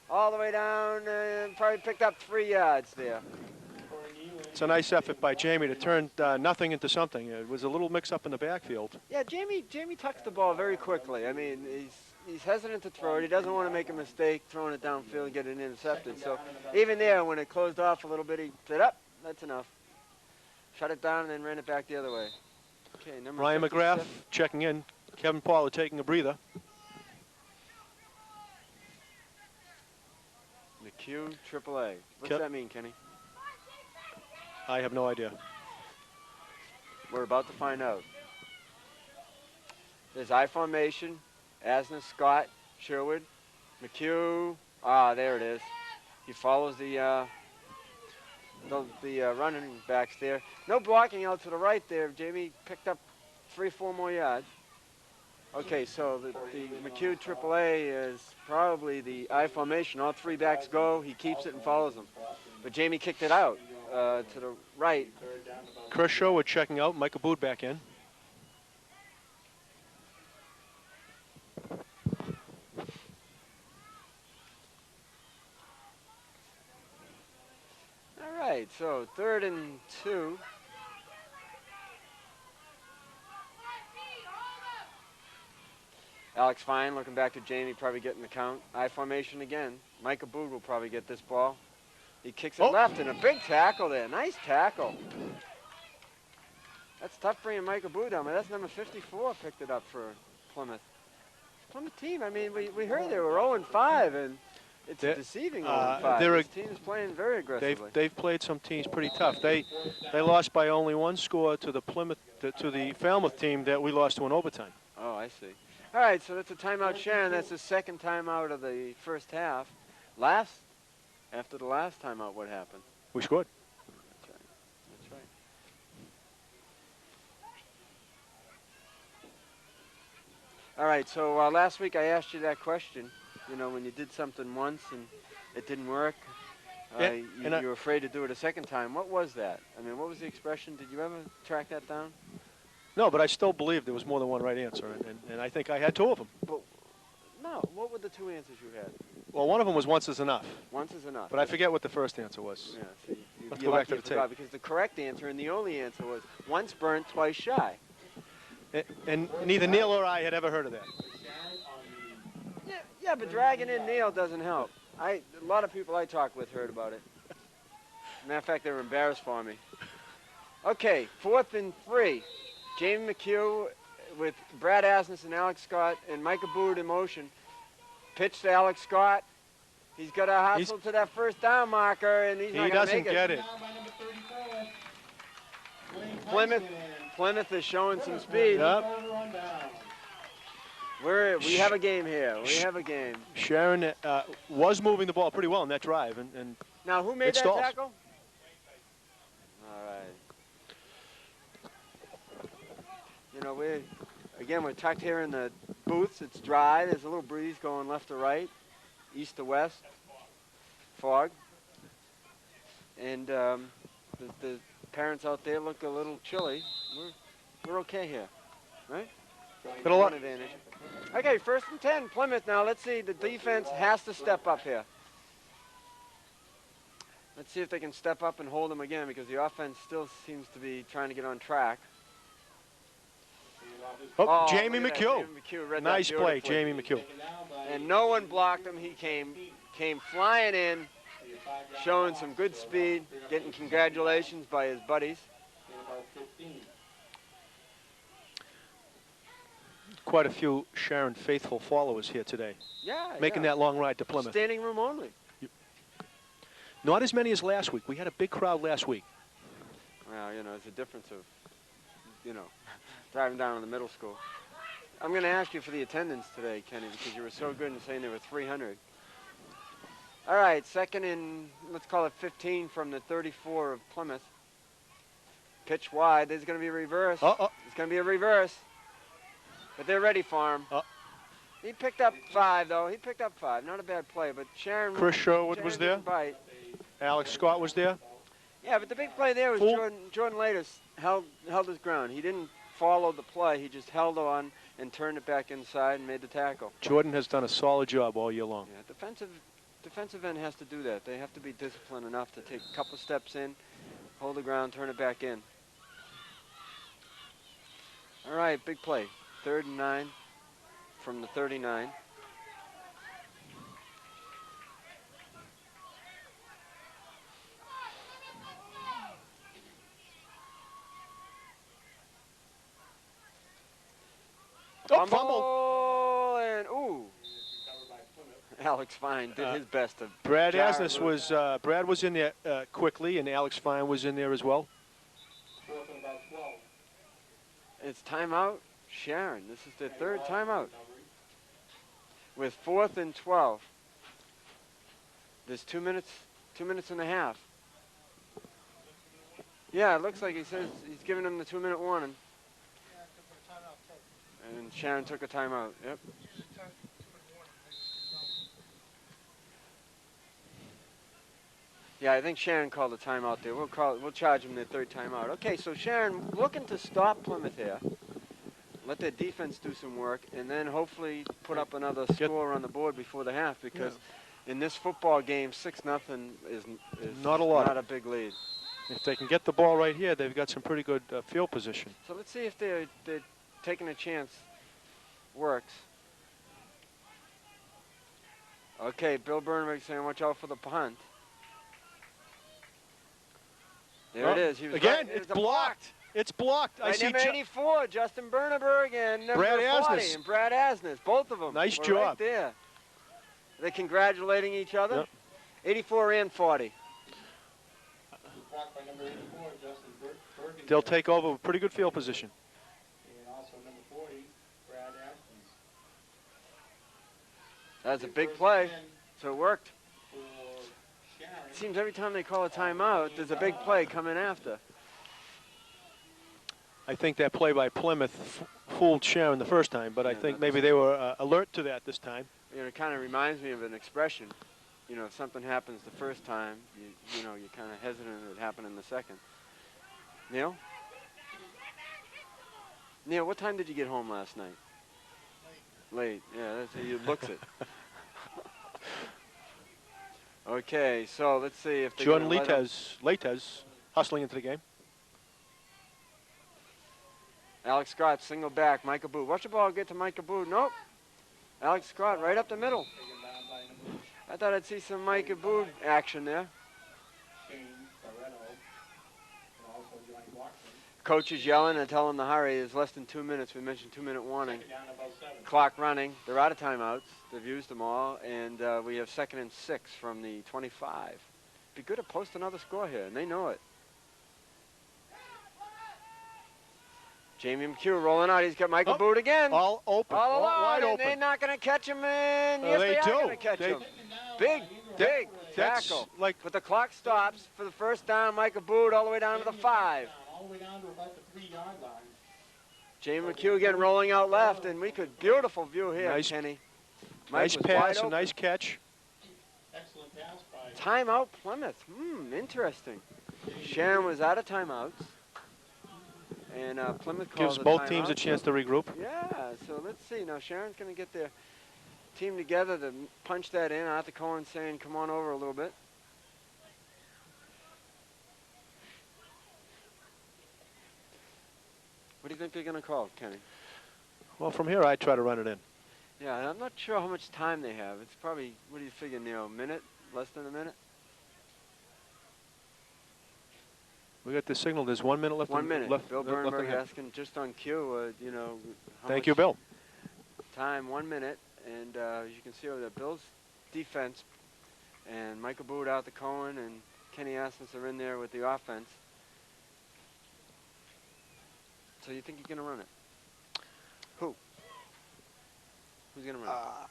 [SPEAKER 1] all the way down and probably picked up 3 yards there.
[SPEAKER 2] It's a nice effort by Jamie to turn nothing into something. It was a little mix-up in the backfield.
[SPEAKER 1] Yeah, Jamie tucks the ball very quickly. I mean, he's hesitant to throw it. He doesn't want to make a mistake throwing it downfield and get it intercepted. So even there, when it closed off a little bit, he said, up, that's enough. Shut it down and then ran it back the other way. Okay, number
[SPEAKER 2] Ryan
[SPEAKER 1] 57.
[SPEAKER 2] McGrath checking in. Kevin Pollard taking a breather.
[SPEAKER 1] McHugh, AAA. What's that mean, Kenny?
[SPEAKER 2] I have no idea.
[SPEAKER 1] We're about to find out. There's I formation. Asner, Scott, Sherwood, McHugh. Ah, there it is. He follows the running backs there. No blocking out to the right there. Jamie picked up 3 or 4 more yards. Okay, so the McHugh AAA is probably the I formation. All 3 backs go. He keeps it and follows them. But Jamie kicked it out to the right.
[SPEAKER 2] Chris Sherwood checking out. Mike Abood back in.
[SPEAKER 1] All right, so 3rd and 2. Alex Fine looking back to Jamie, probably getting the count. I formation again. Mike Abood will probably get this ball. He kicks it left and a big tackle there. Nice tackle. That's tough bringing Mike Abood down, but that's number 54 picked it up for Plymouth. Plymouth team, I mean, we heard they were 0-5, and it's deceiving 0-5. This team's playing very aggressively.
[SPEAKER 2] They've played some teams pretty tough. They lost by only 1 score to the Falmouth team that we lost to in overtime.
[SPEAKER 1] Oh, I see. All right, so that's a timeout, Sharon. That's the 2nd timeout of the first half. After the last timeout, what happened?
[SPEAKER 2] We scored.
[SPEAKER 1] That's right. That's right. All right, so last week I asked you that question. You know, when you did something once and it didn't work, you were afraid to do it a second time. What was that? I mean, what was the expression? Did you ever track that down?
[SPEAKER 2] No, but I still believe there was more than one right answer, and I think I had 2 of them.
[SPEAKER 1] But, no, what were the 2 answers you had?
[SPEAKER 2] Well, one of them was once is enough.
[SPEAKER 1] Once is enough.
[SPEAKER 2] But I forget what the first answer was.
[SPEAKER 1] Yeah, see,
[SPEAKER 2] Let's go back to the tape.
[SPEAKER 1] Because the correct answer and the only answer was once burnt, twice shy.
[SPEAKER 2] And neither Neil or I had ever heard of that.
[SPEAKER 1] Yeah, but dragging in Neil doesn't help. A lot of people I talked with heard about it. Matter of fact, they were embarrassed for me. Okay, 4th and 3. Jamie McHugh with Brad Asmus and Alex Scott and Micah Bood in motion. Pitch to Alex Scott. He's got to hustle to that first down marker, and he's not going to make it.
[SPEAKER 2] He doesn't get it.
[SPEAKER 1] Plymouth is showing some speed.
[SPEAKER 2] Yep.
[SPEAKER 1] We have a game here. We have a game.
[SPEAKER 2] Sharon was moving the ball pretty well in that drive, and
[SPEAKER 1] now who made that
[SPEAKER 2] stalls.
[SPEAKER 1] tackle? All right. You know, we're tucked here in the booths. It's dry. There's a little breeze going left to right, east to west, fog, and the parents out there look a little chilly. We're okay here, right?
[SPEAKER 2] Got a lot.
[SPEAKER 1] Advantage. Okay, 1st and 10, Plymouth. Now let's see. The defense has to step up here. Let's see if they can step up and hold them again, because the offense still seems to be trying to get on track.
[SPEAKER 2] Oh, Jamie McHugh.
[SPEAKER 1] Jamie McHugh read
[SPEAKER 2] nice
[SPEAKER 1] that
[SPEAKER 2] play, Jamie McHugh.
[SPEAKER 1] And no one blocked him. He came flying in, showing some good speed, getting congratulations by his buddies.
[SPEAKER 2] Quite a few Sharon faithful followers here today.
[SPEAKER 1] Yeah,
[SPEAKER 2] making that long ride to Plymouth.
[SPEAKER 1] Standing room only.
[SPEAKER 2] Not as many as last week. We had a big crowd last week.
[SPEAKER 1] Well, you know, it's a difference of, you know, driving down to the middle school. I'm going to ask you for the attendance today, Kenny, because you were so good in saying there were 300. All right, 2nd and, let's call it 15 from the 34 of Plymouth. Pitch wide. There's going to be a reverse. It's going to be a reverse. But they're ready for him. He picked up 5, though. He picked up 5. Not a bad play, but Sharon...
[SPEAKER 2] Chris Sherwood was there.
[SPEAKER 1] Bite.
[SPEAKER 2] Alex Scott was there.
[SPEAKER 1] Yeah, but the big play there was Jordan Latus held his ground. He didn't follow the play. He just held on and turned it back inside and made the tackle.
[SPEAKER 2] Jordan has done a solid job all year long.
[SPEAKER 1] Yeah, defensive end has to do that. They have to be disciplined enough to take a couple steps in, hold the ground, turn it back in. All right, big play. 3rd and 9 from the 39. Fumble and Alex Fine did his best to.
[SPEAKER 2] Brad Asmus was Brad was in there quickly, and Alex Fine was in there as well.
[SPEAKER 3] 4th and about 12.
[SPEAKER 1] It's timeout, Sharon. This is their 3rd timeout. With 4th and 12. There's 2 minutes and a half. Yeah, it looks like he says he's giving them the 2-minute warning. And Sharon took a timeout. Yep. Yeah, I think Sharon called a timeout there. We'll charge him their 3rd timeout. Okay, so Sharon looking to stop Plymouth here. Let their defense do some work, and then hopefully put up another score on the board before the half, because in this football game, 6-0 is
[SPEAKER 2] not a lot.
[SPEAKER 1] Not a big lead.
[SPEAKER 2] If they can get the ball right here, they've got some pretty good field position.
[SPEAKER 1] So let's see if they're taking a chance works. Okay, Bill Bernberg saying watch out for the punt. There it is. He was
[SPEAKER 2] again,
[SPEAKER 1] right.
[SPEAKER 2] it's blocked. It's blocked.
[SPEAKER 1] I see number 84, Justin Bernberg, and number
[SPEAKER 2] Brad
[SPEAKER 1] 40,
[SPEAKER 2] Asmus.
[SPEAKER 1] and Brad Asmus. Both of them.
[SPEAKER 2] Nice
[SPEAKER 1] were
[SPEAKER 2] job.
[SPEAKER 1] Right there. They're congratulating each other.
[SPEAKER 2] Yep.
[SPEAKER 1] 84 and 40.
[SPEAKER 3] Blocked by number 84, Justin Bergen.
[SPEAKER 2] They'll take over a pretty good field position.
[SPEAKER 3] And also number 40, Brad Asmus.
[SPEAKER 1] That's a big play, so it worked. It seems every time they call a timeout, there's a big play coming after.
[SPEAKER 2] I think that play by Plymouth fooled Sharon the first time, but I think maybe they were alert to that this time.
[SPEAKER 1] You know, it kind of reminds me of an expression. You know, if something happens the first time, you know, you're kind of hesitant it happened in the second. Neil? Neil, what time did you get home last night? Late. Yeah, that's how you looks it. Okay, so let's see if they
[SPEAKER 2] Jordan Leites hustling into the game.
[SPEAKER 1] Alex Scott, single back, Micah Boot. Watch the ball get to Micah Boot. Nope. Alex Scott right up the middle. I thought I'd see some Mike Abood action there. Coach is yelling and telling them to hurry. There's less than 2 minutes. We mentioned 2-minute warning. Clock running. They're out of timeouts. They've used them all. And we have 2nd and 6 from the 25. Be good to post another score here, and they know it. Jamie McHugh rolling out. He's got Michael Boot again.
[SPEAKER 2] All open.
[SPEAKER 1] All alone,
[SPEAKER 2] wide
[SPEAKER 1] and
[SPEAKER 2] open.
[SPEAKER 1] they're not going to catch him in. Yes, they are going to catch him. Big tackle.
[SPEAKER 2] Like,
[SPEAKER 1] but the clock stops for the first down. Michael Boot all the way down to the 5.
[SPEAKER 3] All the way down to about the 3-yard line.
[SPEAKER 1] Jamie McHugh again rolling out left, and we could beautiful view here,
[SPEAKER 2] nice,
[SPEAKER 1] Kenny.
[SPEAKER 2] Nice pass, a nice catch.
[SPEAKER 3] Excellent pass by.
[SPEAKER 1] Timeout Plymouth. Interesting. Sharon was out of timeouts. And Plymouth calls
[SPEAKER 2] gives both teams a chance to regroup.
[SPEAKER 1] Yeah, so let's see. Now Sharon's going to get their team together to punch that in. Arthur Cohen saying, come on over a little bit. What do you think they're going to call, Kenny?
[SPEAKER 2] Well, from here, I'd try to run it in.
[SPEAKER 1] Yeah, and I'm not sure how much time they have. It's probably, what do you figure, Neil, a minute? Less than a minute?
[SPEAKER 2] We got the signal. There's 1 minute left.
[SPEAKER 1] 1 minute.
[SPEAKER 2] Left,
[SPEAKER 1] Bill
[SPEAKER 2] left
[SPEAKER 1] Bernberg asking just on cue, you know.
[SPEAKER 2] Thank you, Bill.
[SPEAKER 1] Time, 1 minute. And as you can see over there, Bill's defense and Michael Boot out the Cohen and Kenny Asmus are in there with the offense. So you think you're going to run it? Who? Who's going to run it?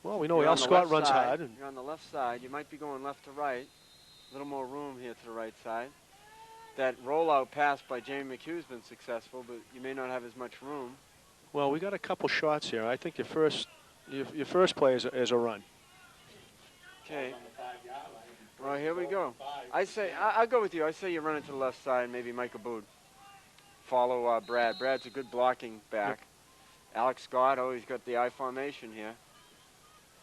[SPEAKER 2] Well, we know Al Scott runs hard. And
[SPEAKER 1] you're on the left side. You might be going left to right. A little more room here to the right side. That rollout pass by Jamie McHugh's been successful, but you may not have as much room.
[SPEAKER 2] Well, we got a couple shots here. I think your first play is a run.
[SPEAKER 1] Okay. Well, here we go. I say I'll go with you. I say you run it to the left side, maybe Michael Bood. Follow Brad. Brad's a good blocking back. Yep. Alex Scott, he's got the I formation here.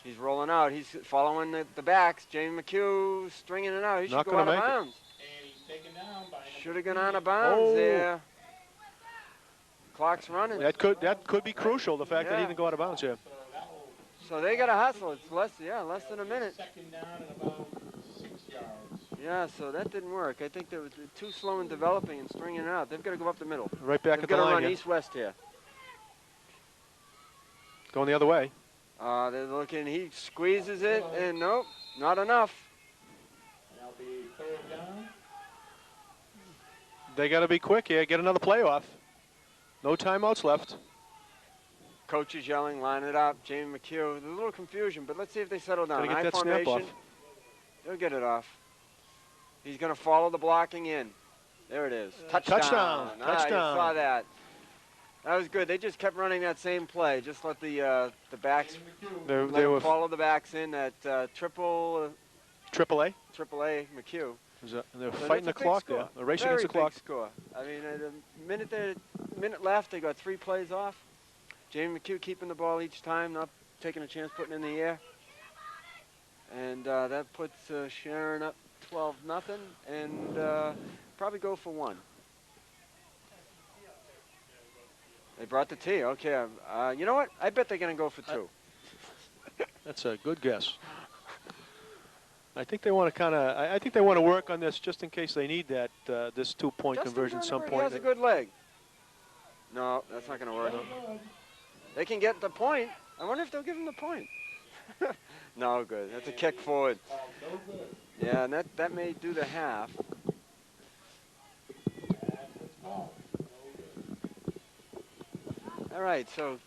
[SPEAKER 1] He's rolling out. He's following the backs. Jamie McHugh stringing it out. He should go out of bounds. Should have gone out of bounds there. Clock's running.
[SPEAKER 2] That could be crucial. The fact that he didn't go out of bounds here.
[SPEAKER 1] So they got to hustle. It's less than a minute.
[SPEAKER 3] Second down and about 6 yards.
[SPEAKER 1] Yeah, so that didn't work. I think they were too slow in developing and stringing it out. They've got to go up the middle.
[SPEAKER 2] Right back at the line.
[SPEAKER 1] They've got to run east-west here.
[SPEAKER 2] Going the other way.
[SPEAKER 1] They're looking. He squeezes it, and nope, not enough.
[SPEAKER 3] That'll be 3rd down.
[SPEAKER 2] They got to be quick here. Get another play off. No timeouts left.
[SPEAKER 1] Coach is yelling, line it up. Jamie McHugh. There's a little confusion, but let's see if they settle down.
[SPEAKER 2] Gotta get that snap off.
[SPEAKER 1] They'll get it off. He's going to follow the blocking in. There it is. Touchdown.
[SPEAKER 2] Touchdown.
[SPEAKER 1] You saw that. That was good. They just kept running that same play. Just let the backs
[SPEAKER 2] they were
[SPEAKER 1] follow the backs in that triple
[SPEAKER 2] A
[SPEAKER 1] McHugh.
[SPEAKER 2] They're fighting the clock there. They're racing against the clock.
[SPEAKER 1] Score. I mean, a minute left. They got 3 plays off. Jamie McHugh keeping the ball each time, not taking a chance putting it in the air. And that puts Sharon up 12-0, and probably go for 1. They brought the tee. Okay, you know what? I bet they're going to go for 2.
[SPEAKER 2] That's a good guess. I think they want to I think they want to work on this just in case they need that this 2-point conversion at some point.
[SPEAKER 1] He has a good leg. No, that's not going to work. They can get the point. I wonder if they'll give him the point. No good. That's a kick forward. Yeah, and that may do the half. All right, so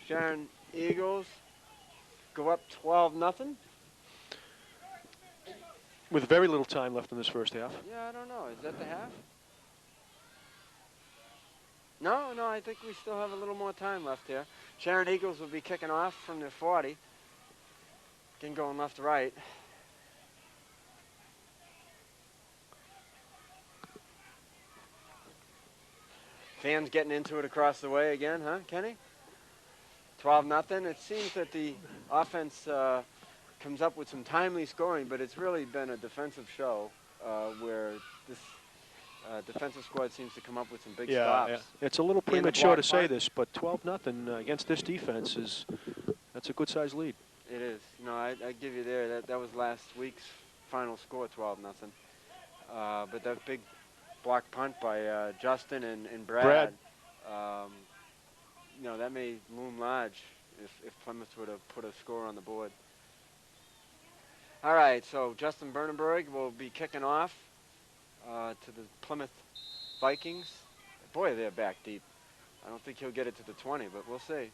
[SPEAKER 1] Sharon Eagles go up 12-0.
[SPEAKER 2] With very little time left in this first half.
[SPEAKER 1] Yeah, I don't know. Is that the half? No, I think we still have a little more time left here. Sharon Eagles will be kicking off from their 40. Again, going left to right. Fans getting into it across the way again, huh, Kenny? 12-0. It seems that the offense comes up with some timely scoring, but it's really been a defensive show where this defensive squad seems to come up with some big stops.
[SPEAKER 2] Yeah, it's a little premature to say this, but 12-0 against this defense is That's a good-sized lead.
[SPEAKER 1] It is. You know, I give you there. That was last week's final score, 12-0. But that big block punt by Justin and Brad. You know, that may loom large if Plymouth would have put a score on the board. All right, so Justin Bernenberg will be kicking off to the Plymouth Vikings. Boy, they're back deep. I don't think he'll get it to the 20, but we'll see.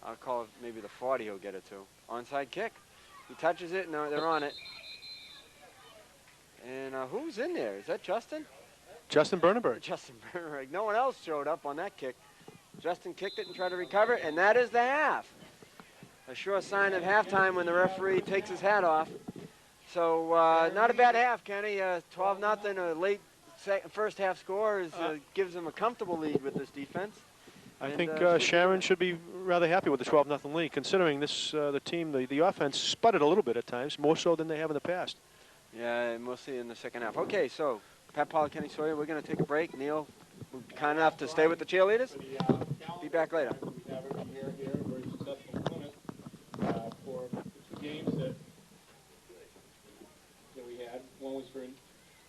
[SPEAKER 1] I'll call it maybe the 40 he'll get it to. Onside kick. He touches it, and they're on it. And who's in there? Is that Justin?
[SPEAKER 2] Justin Bernenberg.
[SPEAKER 1] Justin Bernenberg. No one else showed up on that kick. Justin kicked it and tried to recover it, and that is the half. A sure sign of halftime when the referee takes his hat off. So not a bad half, Kenny. 12-0, a late first half score gives them a comfortable lead with this defense.
[SPEAKER 2] I think Sharon should be rather happy with the 12-0 lead, considering this the team, the offense sputtered a little bit at times, more so than they have in the past.
[SPEAKER 1] Yeah, and we'll see in the second half. Okay, so Pat Paul, Kenny Sawyer, we're going to take a break. Neil, we'll be kind enough to stay with the cheerleaders. Be back later.
[SPEAKER 3] We have every year here, very successful Plymouth for the 2 games that we had. One was for an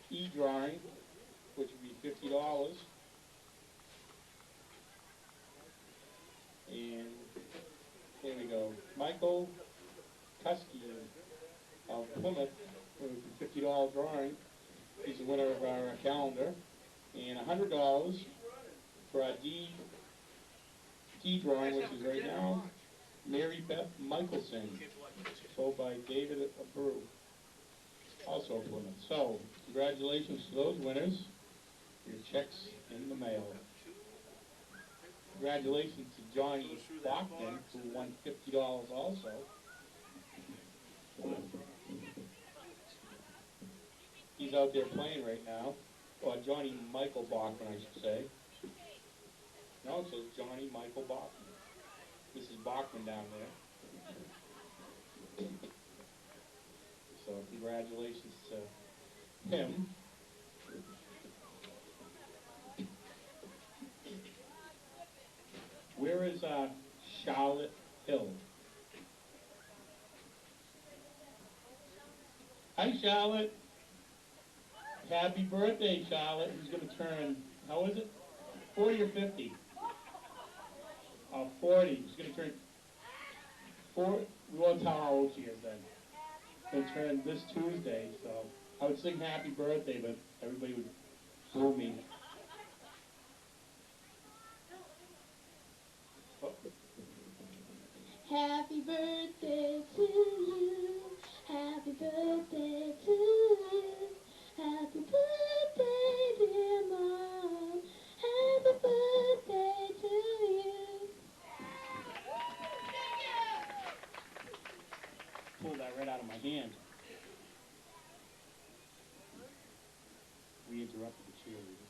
[SPEAKER 3] e-drawing, which would be $50. And here we go. Michael Kuski of Plymouth, with a $50 drawing. He's the winner of our calendar. And $100 for our D drawing, which is right now Mary Beth Michelson, sold by David Abreu, also of Plymouth. So, congratulations to those winners. Your checks in the mail. Congratulations to Johnny Bachman, who won $50 also. He's out there playing right now. Or Johnny Michael Bachman, I should say. No, it says Johnny Michael Bachman. This is Bachman down there. So congratulations to him. Where is Charlotte Hill? Hi, Charlotte. Happy birthday, Charlotte. Who's going to turn, how is it? 40 or 50? 40. She's going to turn 4. We won't tell how old she is then. Going to turn this Tuesday, so I would sing happy birthday, but everybody would boo me.
[SPEAKER 4] Happy birthday to you. Happy birthday to you. Happy birthday, dear Mom. Happy birthday to you.
[SPEAKER 3] Pulled that right out of my hand. We interrupted the cheerleaders.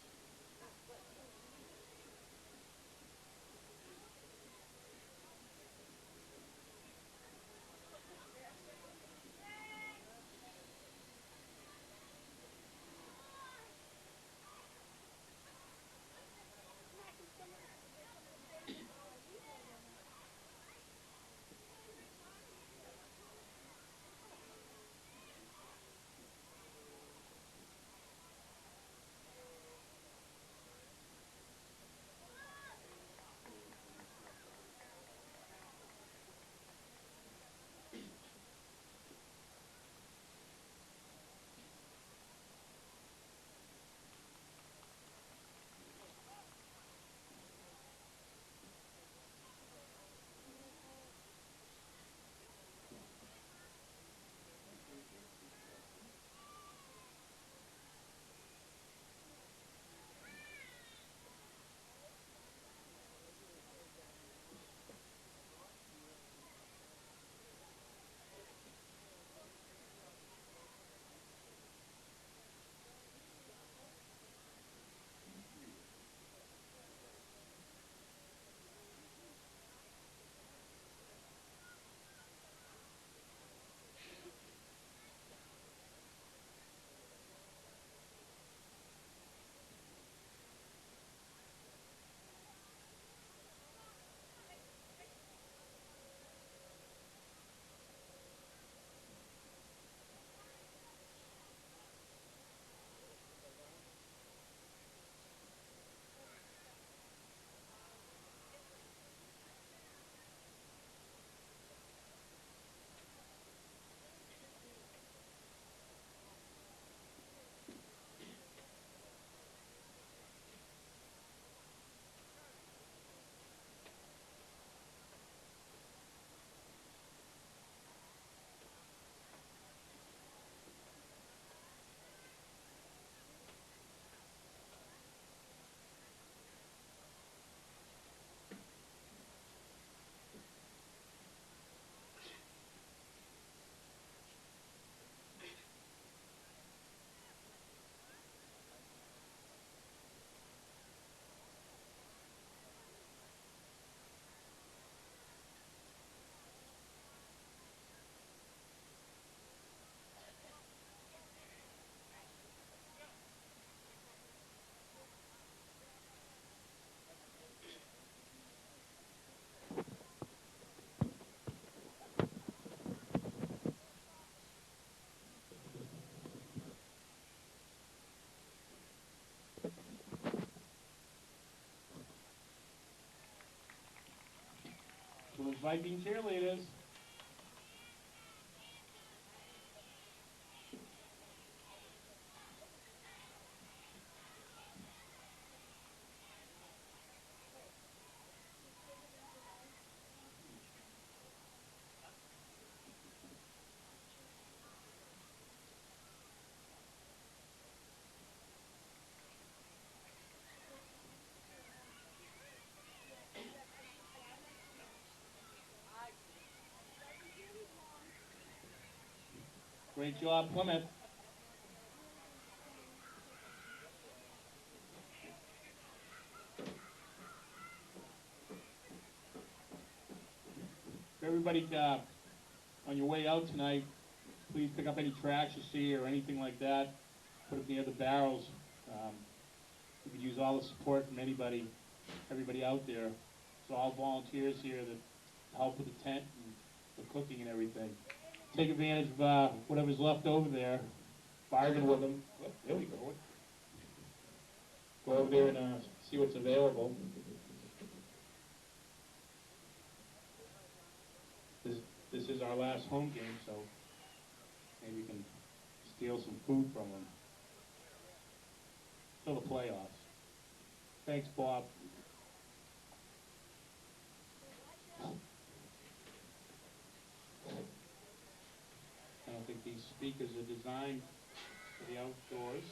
[SPEAKER 3] Viking cheerleaders. Great job, Plymouth. Everybody, on your way out tonight, please pick up any tracks you see or anything like that. Put it near the barrels. We could use all the support from everybody out there. It's all volunteers here that help with the tent and the cooking and everything. Take advantage of whatever's left over there. Bargain with them. Oh, there we go. Go over there and see what's available. This is our last home game, so maybe we can steal some food from them. Till the playoffs. Thanks, Bob. I don't think these speakers are designed for the outdoors.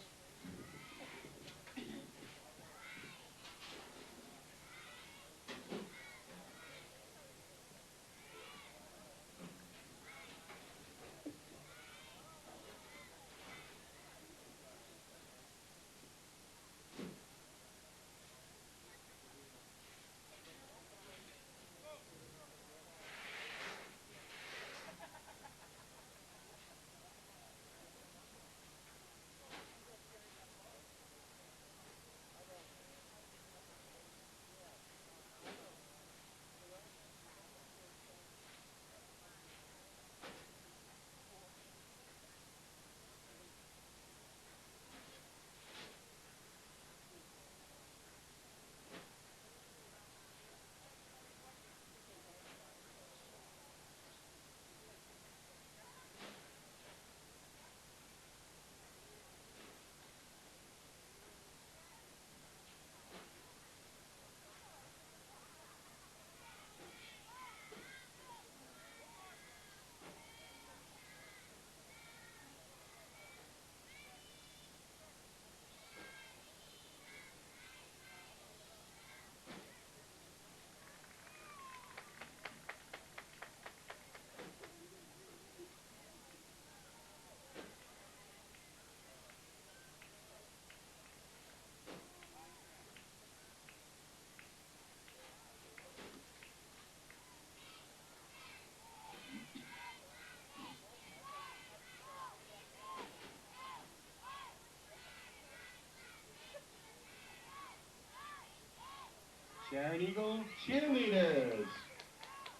[SPEAKER 3] Sharon Eagle cheerleaders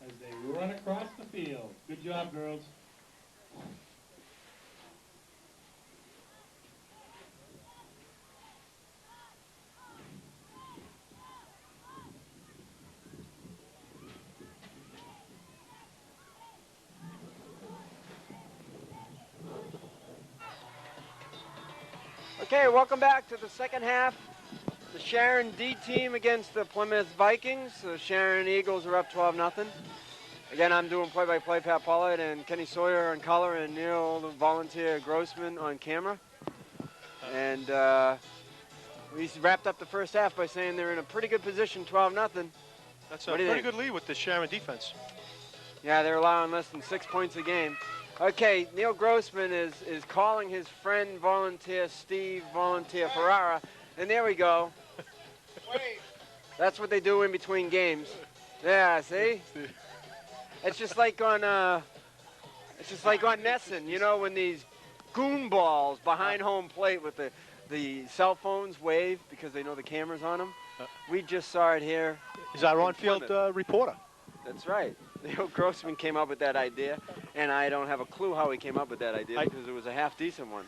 [SPEAKER 3] as they run across the field. Good job, girls.
[SPEAKER 1] Okay, welcome back to the second half. The Sharon D Team against the Plymouth Vikings. The Sharon Eagles are up 12-0. Again, I'm doing play-by-play, Pat Pollard, and Kenny Sawyer on color, and Neil, the volunteer Grossman, on camera. And we wrapped up the first half by saying they're in a pretty good position, 12-0.
[SPEAKER 2] That's a pretty good lead with the Sharon defense.
[SPEAKER 1] Yeah, they're allowing less than 6 points a game. Okay, Neil Grossman is calling his friend volunteer Steve volunteer Ferrara, and there we go.
[SPEAKER 3] Wait.
[SPEAKER 1] That's what they do in between games. Yeah, see? It's just like on Nesson, you know, when these goon balls behind home plate with the cell phones wave because they know the camera's on them. We just saw it here.
[SPEAKER 2] Is our on-field reporter.
[SPEAKER 1] That's right. Neil Grossman came up with that idea, and I don't have a clue how he came up with that idea because it was a half-decent one.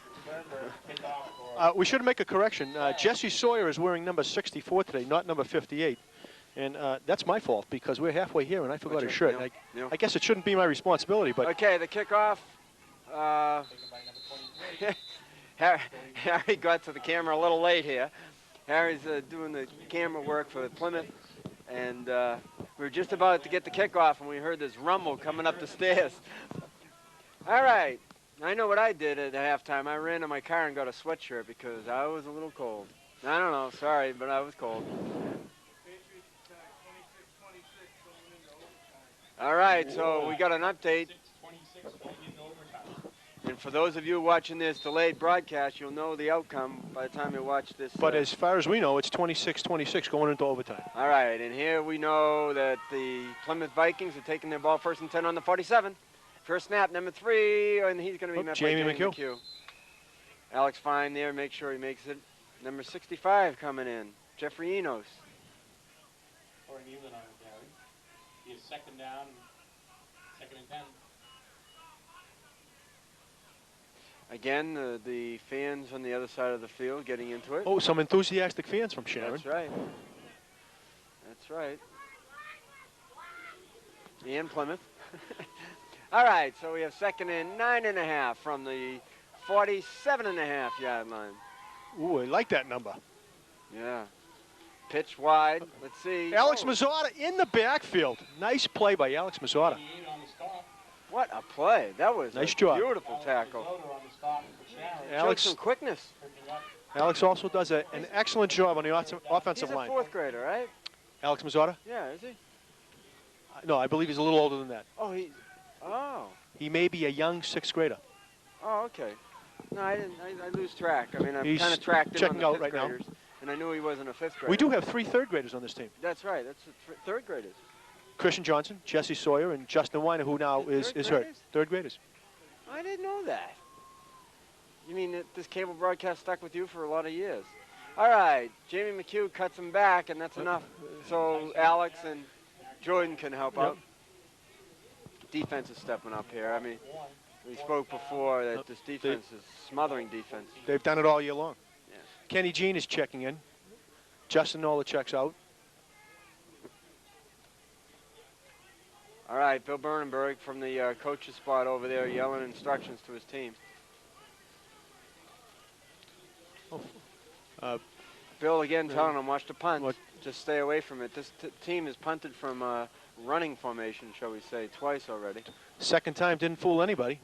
[SPEAKER 2] We should make a correction. Jesse Sawyer is wearing number 64 today, not number 58. And that's my fault because we're halfway here and I forgot
[SPEAKER 1] What's
[SPEAKER 2] his
[SPEAKER 1] your-
[SPEAKER 2] shirt.
[SPEAKER 1] Neil?
[SPEAKER 2] I guess it shouldn't be my responsibility, but
[SPEAKER 1] Okay, the kickoff. Harry got to the camera a little late here. Harry's doing the camera work for Plymouth, and we were just about to get the kickoff, and we heard this rumble coming up the stairs. All right, I know what I did at halftime. I ran to my car and got a sweatshirt because I was a little cold. I don't know, sorry, but I was cold. All right, so we got an update.
[SPEAKER 3] 6:26 going into overtime.
[SPEAKER 1] And for those of you watching this delayed broadcast, you'll know the outcome by the time you watch this.
[SPEAKER 2] But as far as we know, it's 26-26 going into overtime.
[SPEAKER 1] All right, and here we know that the Plymouth Vikings are taking their ball 1st and 10 on the 47. First snap, number 3, and he's going to be met by
[SPEAKER 2] Jamie
[SPEAKER 1] McHugh. Alex Fine there, make sure he makes it. Number 65 coming in, Jeffrey Enos.
[SPEAKER 3] Or an even on it, Gary. He is 2nd down, 2nd and 10.
[SPEAKER 1] Again, the fans on the other side of the field getting into it.
[SPEAKER 2] Oh, some enthusiastic fans from Sharon.
[SPEAKER 1] That's right. That's right. And Plymouth. All right, so we have 2nd and 9.5 from the 47.5-yard line.
[SPEAKER 2] Ooh, I like that number.
[SPEAKER 1] Yeah. Pitch wide. Let's see.
[SPEAKER 2] Alex Mazzotta in the backfield. Nice play by Alex Mazzotta.
[SPEAKER 3] 28 on the stop.
[SPEAKER 1] What a play. That was
[SPEAKER 2] Nice
[SPEAKER 1] a
[SPEAKER 2] job.
[SPEAKER 1] beautiful tackle.
[SPEAKER 3] On the stop for Sharon.
[SPEAKER 1] Alex, some quickness.
[SPEAKER 3] Picking up.
[SPEAKER 2] Alex also does an excellent job on the offensive
[SPEAKER 1] He's a
[SPEAKER 2] line.
[SPEAKER 1] 4th grader, right?
[SPEAKER 2] Alex Mazzotta?
[SPEAKER 1] Yeah, is he?
[SPEAKER 2] No, I believe he's a little older than that.
[SPEAKER 1] Oh, oh.
[SPEAKER 2] He may be a young 6th grader.
[SPEAKER 1] Oh, okay. No, I didn't. I lose track. I mean, I've
[SPEAKER 2] He's
[SPEAKER 1] kind of tracked in on
[SPEAKER 2] checking
[SPEAKER 1] the
[SPEAKER 2] out
[SPEAKER 1] 5th
[SPEAKER 2] right now.
[SPEAKER 1] graders, and I knew he wasn't a 5th grader.
[SPEAKER 2] We do have 3 third graders on this team.
[SPEAKER 1] That's right. That's the 3rd graders.
[SPEAKER 2] Christian Johnson, Jesse Sawyer, and Justin Weiner, who now is hurt.
[SPEAKER 1] graders?
[SPEAKER 2] 3rd graders.
[SPEAKER 1] I didn't know that. You mean that this cable broadcast stuck with you for a lot of years? All right, Jamie McHugh cuts him back, and that's enough. So Alex and Jordan can help out. Defense is stepping up here. I mean, we spoke before that this defense is smothering defense.
[SPEAKER 2] They've done it all year long.
[SPEAKER 1] Yeah.
[SPEAKER 2] Kenny Jean is checking in. Justin Nola checks out.
[SPEAKER 1] All right, Bill Bernenberg from the coach's spot over there yelling instructions to his team. Bill again telling him, watch the punt. Just stay away from it. This team is punted from running formation, shall we say, twice already.
[SPEAKER 2] 2nd time, didn't fool anybody.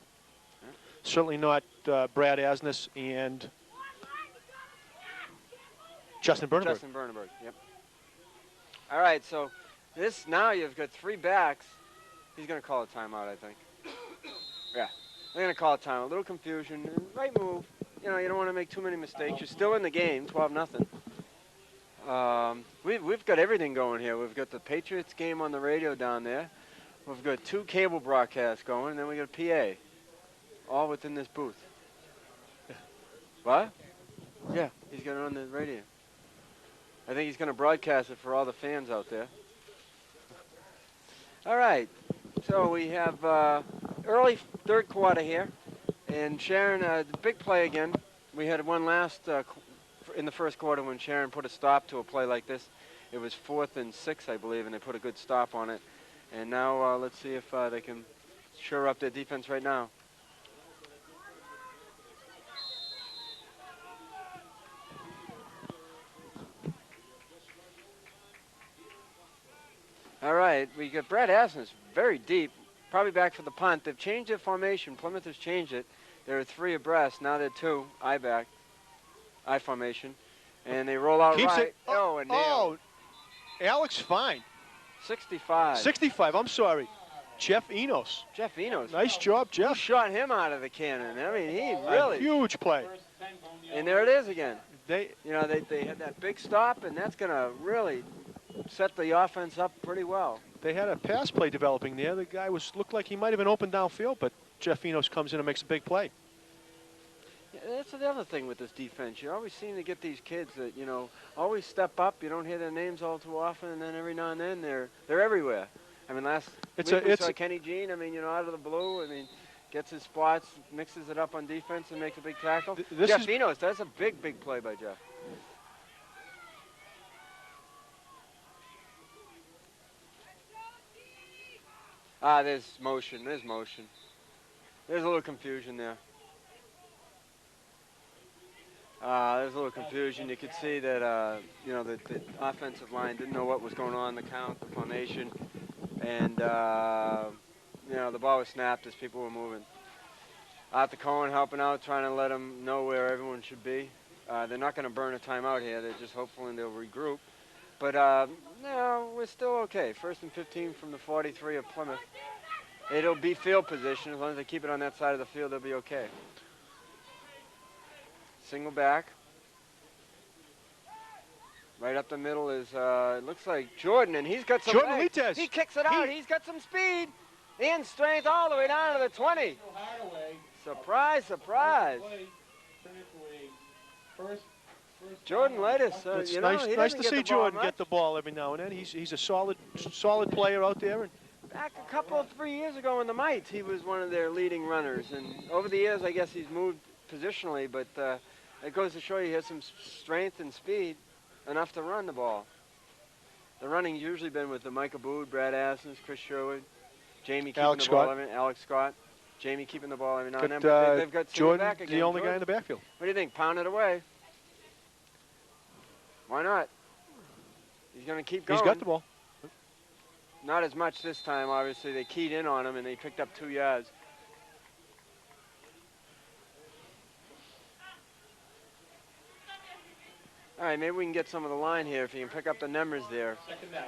[SPEAKER 1] Yeah.
[SPEAKER 2] Certainly not Brad Asness and Justin Bernenberg.
[SPEAKER 1] Justin Bernenberg, yep. All right, so now you've got 3 backs. He's going to call a timeout, I think. Yeah, they're going to call a timeout. A little confusion, right move. You know, you don't want to make too many mistakes. You're still in the game, 12-0. We've got everything going here. We've got the Patriots game on the radio down there. We've got 2 cable broadcasts going, and then we got a PA, all within this booth. What? Yeah, he's got it on the radio. I think he's going to broadcast it for all the fans out there. All right, so we have early 3rd quarter here, and Sharon, the big play again. We had one last in the 1st quarter when Sharon put a stop to a play like this. It was 4th and 6, I believe, and they put a good stop on it. And now let's see if they can shore up their defense right now. All right, we got Brad Asness very deep, probably back for the punt. They've changed their formation. Plymouth has changed it. There are 3 abreast. Now they're 2, I back, I formation. And they roll out
[SPEAKER 2] Keeps
[SPEAKER 1] right.
[SPEAKER 2] it.
[SPEAKER 1] Oh, and nailed.
[SPEAKER 2] Alex Fine.
[SPEAKER 1] 65.
[SPEAKER 2] 65, I'm sorry. Jeff Enos.
[SPEAKER 1] Jeff Enos.
[SPEAKER 2] Nice job,
[SPEAKER 1] Who
[SPEAKER 2] Jeff.
[SPEAKER 1] shot him out of the cannon? I mean, he really.
[SPEAKER 2] Huge play.
[SPEAKER 1] And there it is again.
[SPEAKER 2] They
[SPEAKER 1] They had that big stop, and that's going to really set the offense up pretty well.
[SPEAKER 2] They had a pass play developing there. The guy looked like he might have been open downfield, but Jeff Enos comes in and makes a big play.
[SPEAKER 1] Yeah, that's the other thing with this defense. You always seem to get these kids that, you know, always step up. You don't hear their names all too often, and then every now and then they're everywhere. I mean, last week we saw Kenny Jean, I mean, you know, out of the blue, I mean, gets his spots, mixes it up on defense, and makes a big tackle. Jeff Enos, that's a big, big play by Jeff. There's motion. There's motion. There's a little confusion there. There's a little confusion. You could see that, you know, the offensive line didn't know what was going on, the count, the formation. And, you know, the ball was snapped as people were moving. Arthur Cohen helping out, trying to let them know where everyone should be. They're not going to burn a timeout here. They're just hopefully they'll regroup. But, no, we're still okay. 1st and 15 from the 43 of Plymouth. It'll be field position. As long as they keep it on that side of the field, they'll be okay. Single back. Right up the middle is, it looks like Jordan, and he's got some
[SPEAKER 2] Jordan
[SPEAKER 1] legs.
[SPEAKER 2] Lites.
[SPEAKER 1] He kicks it out. He's got some speed and strength all the way down to the 20. Surprise, surprise. Jordan Lites.
[SPEAKER 2] It's
[SPEAKER 1] You know,
[SPEAKER 2] nice to see Jordan
[SPEAKER 1] much.
[SPEAKER 2] get the ball every now and then. He's a solid player out there. And
[SPEAKER 1] Back a couple of 3 years ago in the Mites, he was one of their leading runners. And over the years, I guess he's moved positionally, but it goes to show you he has some strength and speed, enough to run the ball. The running's usually been with the Micah Bood, Brad Asens, Chris Sherwood, Jamie keeping
[SPEAKER 2] Alex
[SPEAKER 1] the ball,
[SPEAKER 2] Scott.
[SPEAKER 1] Alex Scott, Jamie keeping the ball every now and then.
[SPEAKER 2] But,
[SPEAKER 1] But they've got single
[SPEAKER 2] Jordan,
[SPEAKER 1] back again.
[SPEAKER 2] the only
[SPEAKER 1] Jordan.
[SPEAKER 2] guy in the backfield.
[SPEAKER 1] What do you think? Pound it away. Why not? He's going to keep going.
[SPEAKER 2] He's got the ball.
[SPEAKER 1] Not as much this time, obviously. They keyed in on him, and they picked up 2 yards. All right, maybe we can get some of the line here if you can pick up the numbers there.
[SPEAKER 3] Second down.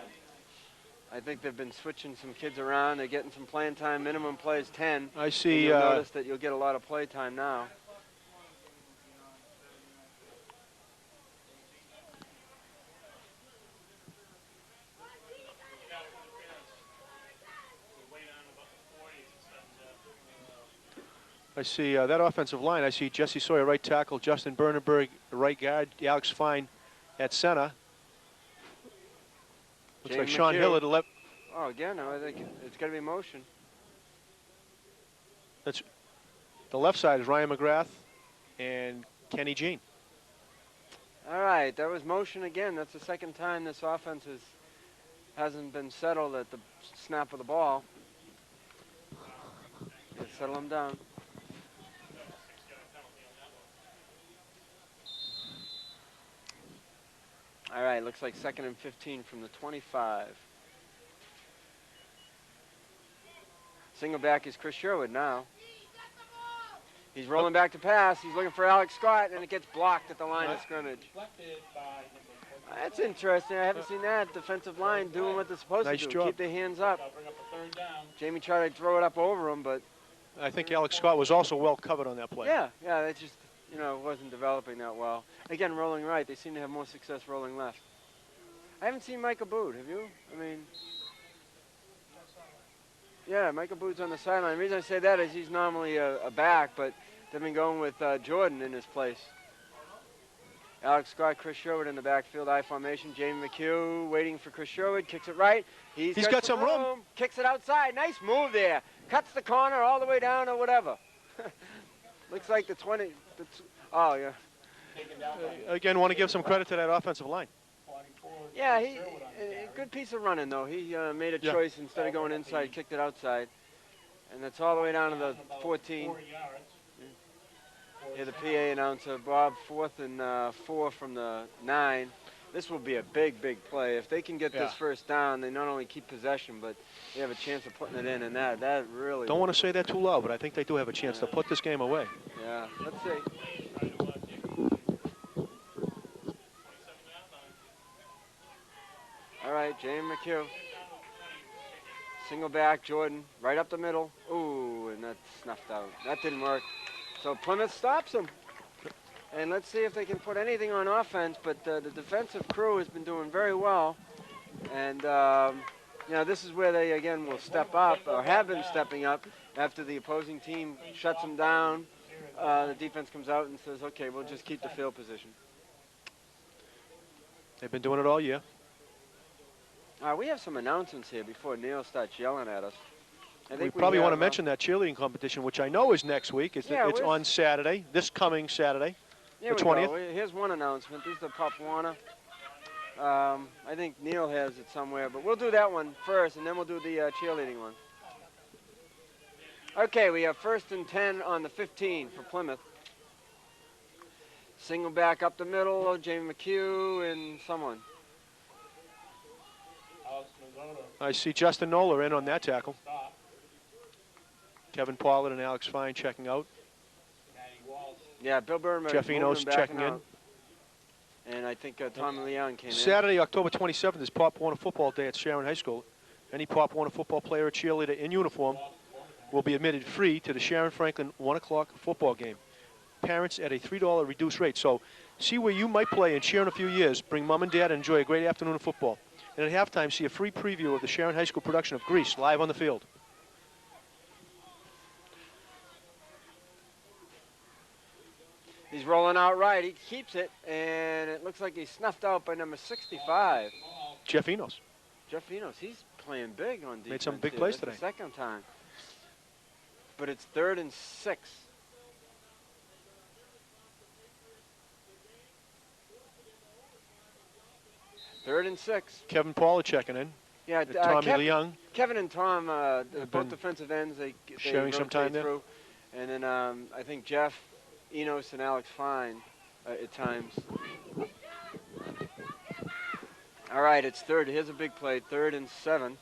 [SPEAKER 1] I think they've been switching some kids around. They're getting some playing time. Minimum play is 10.
[SPEAKER 2] I see.
[SPEAKER 1] You'll notice that you'll get a lot of play time now.
[SPEAKER 2] I see that offensive line. I see Jesse Sawyer right tackle, Justin Bernenberg right guard, Alex Fine at center. Looks like
[SPEAKER 1] Jamie
[SPEAKER 2] Sean
[SPEAKER 1] McHugh.
[SPEAKER 2] Hill at left.
[SPEAKER 1] Oh, again, I think it's got to be motion.
[SPEAKER 2] That's the left side is Ryan McGrath and Kenny Jean.
[SPEAKER 1] All right, that was motion again. That's the second time this offense hasn't been settled at the snap of the ball. Let's settle them down. All right, looks like 2nd and 15 from the 25. Single back is Chris Sherwood now. He's rolling back to pass. He's looking for Alex Scott, and it gets blocked at the line of scrimmage. That's interesting. I haven't seen that defensive line doing what they're supposed
[SPEAKER 2] Nice
[SPEAKER 1] to do.
[SPEAKER 2] job.
[SPEAKER 1] Keep their hands up.
[SPEAKER 3] Bring up a 3rd down.
[SPEAKER 1] Jamie tried to throw it up over him, but
[SPEAKER 2] I think Alex Scott was also well covered on that play.
[SPEAKER 1] yeah, they just, you know, wasn't developing that well. Again, rolling right. They seem to have more success rolling left. I haven't seen Micah Bood. Have you? I mean, yeah, Micah Bood's on the sideline. The reason I say that is he's normally a back, but they've been going with Jordan in his place. Alex Scott, Chris Sherwood in the backfield, I formation. Jamie McHugh waiting for Chris Sherwood, kicks it right. He's got some room. Kicks it outside. Nice move there. Cuts the corner all the way down or whatever. Looks like the 20. Oh, yeah.
[SPEAKER 2] Again, want to give some credit to that offensive line.
[SPEAKER 1] Yeah, a good piece of running, though. He made a choice. Instead of going inside, kicked it outside. And that's all the way down to the 14. Yeah, the PA announcer, Bob, 4th and 4 from the 9. This will be a big, big play. If they can get this first down, they not only keep possession, but they have a chance of putting it in, and that really...
[SPEAKER 2] Don't want to say that too loud, but I think they do have a chance to put this game away.
[SPEAKER 1] Yeah, let's see. All right, Jamie McHugh. Single back, Jordan, right up the middle. Ooh, and that's snuffed out. That didn't work. So Plymouth stops them. And let's see if they can put anything on offense, but the defensive crew has been doing very well. And, you know, this is where they, again, will step up, or have been stepping up, after the opposing team shuts them down. The defense comes out and says, okay, we'll just keep the field position.
[SPEAKER 2] They've been doing it all year.
[SPEAKER 1] We have some announcements here before Neil starts yelling at us. I
[SPEAKER 2] We
[SPEAKER 1] think
[SPEAKER 2] probably want to
[SPEAKER 1] have,
[SPEAKER 2] mention that cheerleading competition, which I know is next week. It's on Saturday, this coming Saturday, the 20th.
[SPEAKER 1] Here's one announcement. This is the Pop Warner. I think Neil has it somewhere, but we'll do that one first, and then we'll do the cheerleading one. Okay, we have 1st and 10 on the 15 for Plymouth. Single back up the middle, Jamie McHugh and someone.
[SPEAKER 2] I see Justin Nola in on that tackle. Kevin Pollard and Alex Fine checking out.
[SPEAKER 1] Yeah, Bill Burnham.
[SPEAKER 2] Jeff Enos checking in.
[SPEAKER 1] And I think Tom Leon came in.
[SPEAKER 2] Saturday, October 27th is Pop Warner Football Day at Sharon High School. Any Pop Warner football player or cheerleader in uniform will be admitted free to the Sharon Franklin 1 o'clock football game. Parents at a $3 reduced rate. So see where you might play and cheer in a few years. Bring mom and dad and enjoy a great afternoon of football. And at halftime, see a free preview of the Sharon High School production of Grease live on the field.
[SPEAKER 1] He's rolling out right. He keeps it, and it looks like he's snuffed out by number 65.
[SPEAKER 2] Jeff Enos.
[SPEAKER 1] Jeff Enos, he's playing big on defense.
[SPEAKER 2] Made some big
[SPEAKER 1] here.
[SPEAKER 2] plays
[SPEAKER 1] That's
[SPEAKER 2] today.
[SPEAKER 1] The second time. But it's 3rd and 6. Third and 6.
[SPEAKER 2] Kevin Pollard checking in.
[SPEAKER 1] Yeah,
[SPEAKER 2] Tommy Leung.
[SPEAKER 1] Kevin and Tom, both defensive ends, they
[SPEAKER 2] sharing some time
[SPEAKER 1] through. And then I think Jeff, Enos, and Alex Fine at times. All right, it's 3rd. Here's a big play, 3rd and 7.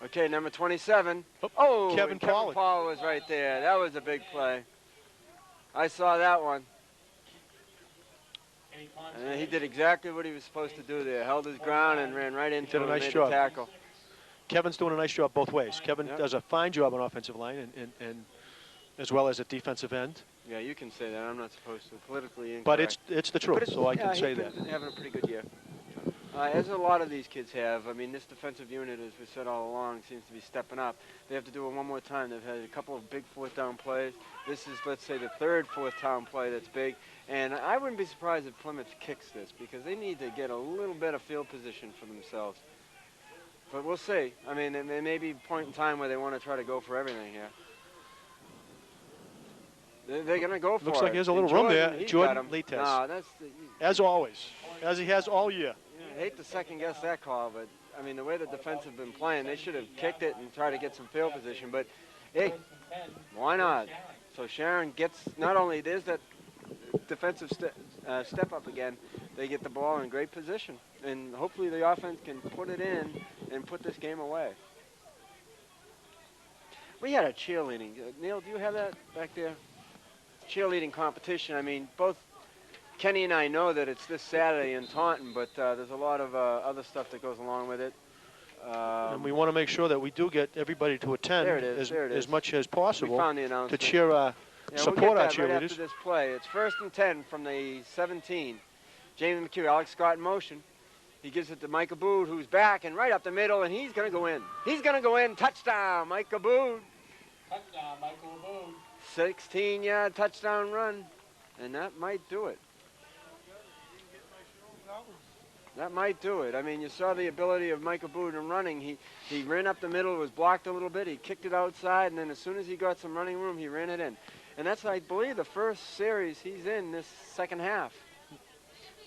[SPEAKER 1] Okay, number 27. Oh,
[SPEAKER 2] Kevin Pollard.
[SPEAKER 1] Pollard was right there. That was a big play. I saw that one. And he did exactly what he was supposed to do there. Held his ground and ran right into him and made the tackle.
[SPEAKER 2] Kevin's doing a nice job both ways. Kevin does a fine job on offensive line and as well as at defensive end.
[SPEAKER 1] Yeah, you can say that. I'm not supposed to. Politically incorrect.
[SPEAKER 2] But it's the truth, so I can say that.
[SPEAKER 1] He's been having a pretty good year. As a lot of these kids have. I mean, this defensive unit, as we said all along, seems to be stepping up. They have to do it one more time. They've had a couple of big 4th down plays. This is, let's say, the 3rd 4th down play that's big. And I wouldn't be surprised if Plymouth kicks this because they need to get a little better field position for themselves. But we'll see. I mean, there may be a point in time where they want to try to go for everything here. They're going to go for it.
[SPEAKER 2] Looks like there's a little room there. Jordan Letes.
[SPEAKER 1] No, that's
[SPEAKER 2] as always, as he has all year.
[SPEAKER 1] I hate to second guess that call, but I mean the way the defense have been playing, they should have kicked it and tried to get some field position. But hey, why not? So Sharon gets not only there's that defensive step up again, they get the ball in great position, and hopefully the offense can put it in and put this game away. We had a cheerleading. Neil, do you have that back there? Cheerleading competition. I mean, both Kenny and I know that it's this Saturday in Taunton, but there's a lot of other stuff that goes along with it.
[SPEAKER 2] And we want to make sure that we do get everybody to attend as much as possible to cheer, support our cheerleaders.
[SPEAKER 1] Right after this play. It's 1st and 10 from the 17. Jamie McHugh, Alex Scott in motion. He gives it to Mike Abood, who's back and right up the middle, and he's going to go in. He's going to go in. Touchdown, Mike Abood.
[SPEAKER 3] Touchdown, Michael Abood.
[SPEAKER 1] 16-yard touchdown run, and that might do it. That might do it. I mean, you saw the ability of Mike Abood in running. He ran up the middle, was blocked a little bit. He kicked it outside, and then as soon as he got some running room, he ran it in. And that's, I believe, the first series he's in this second half.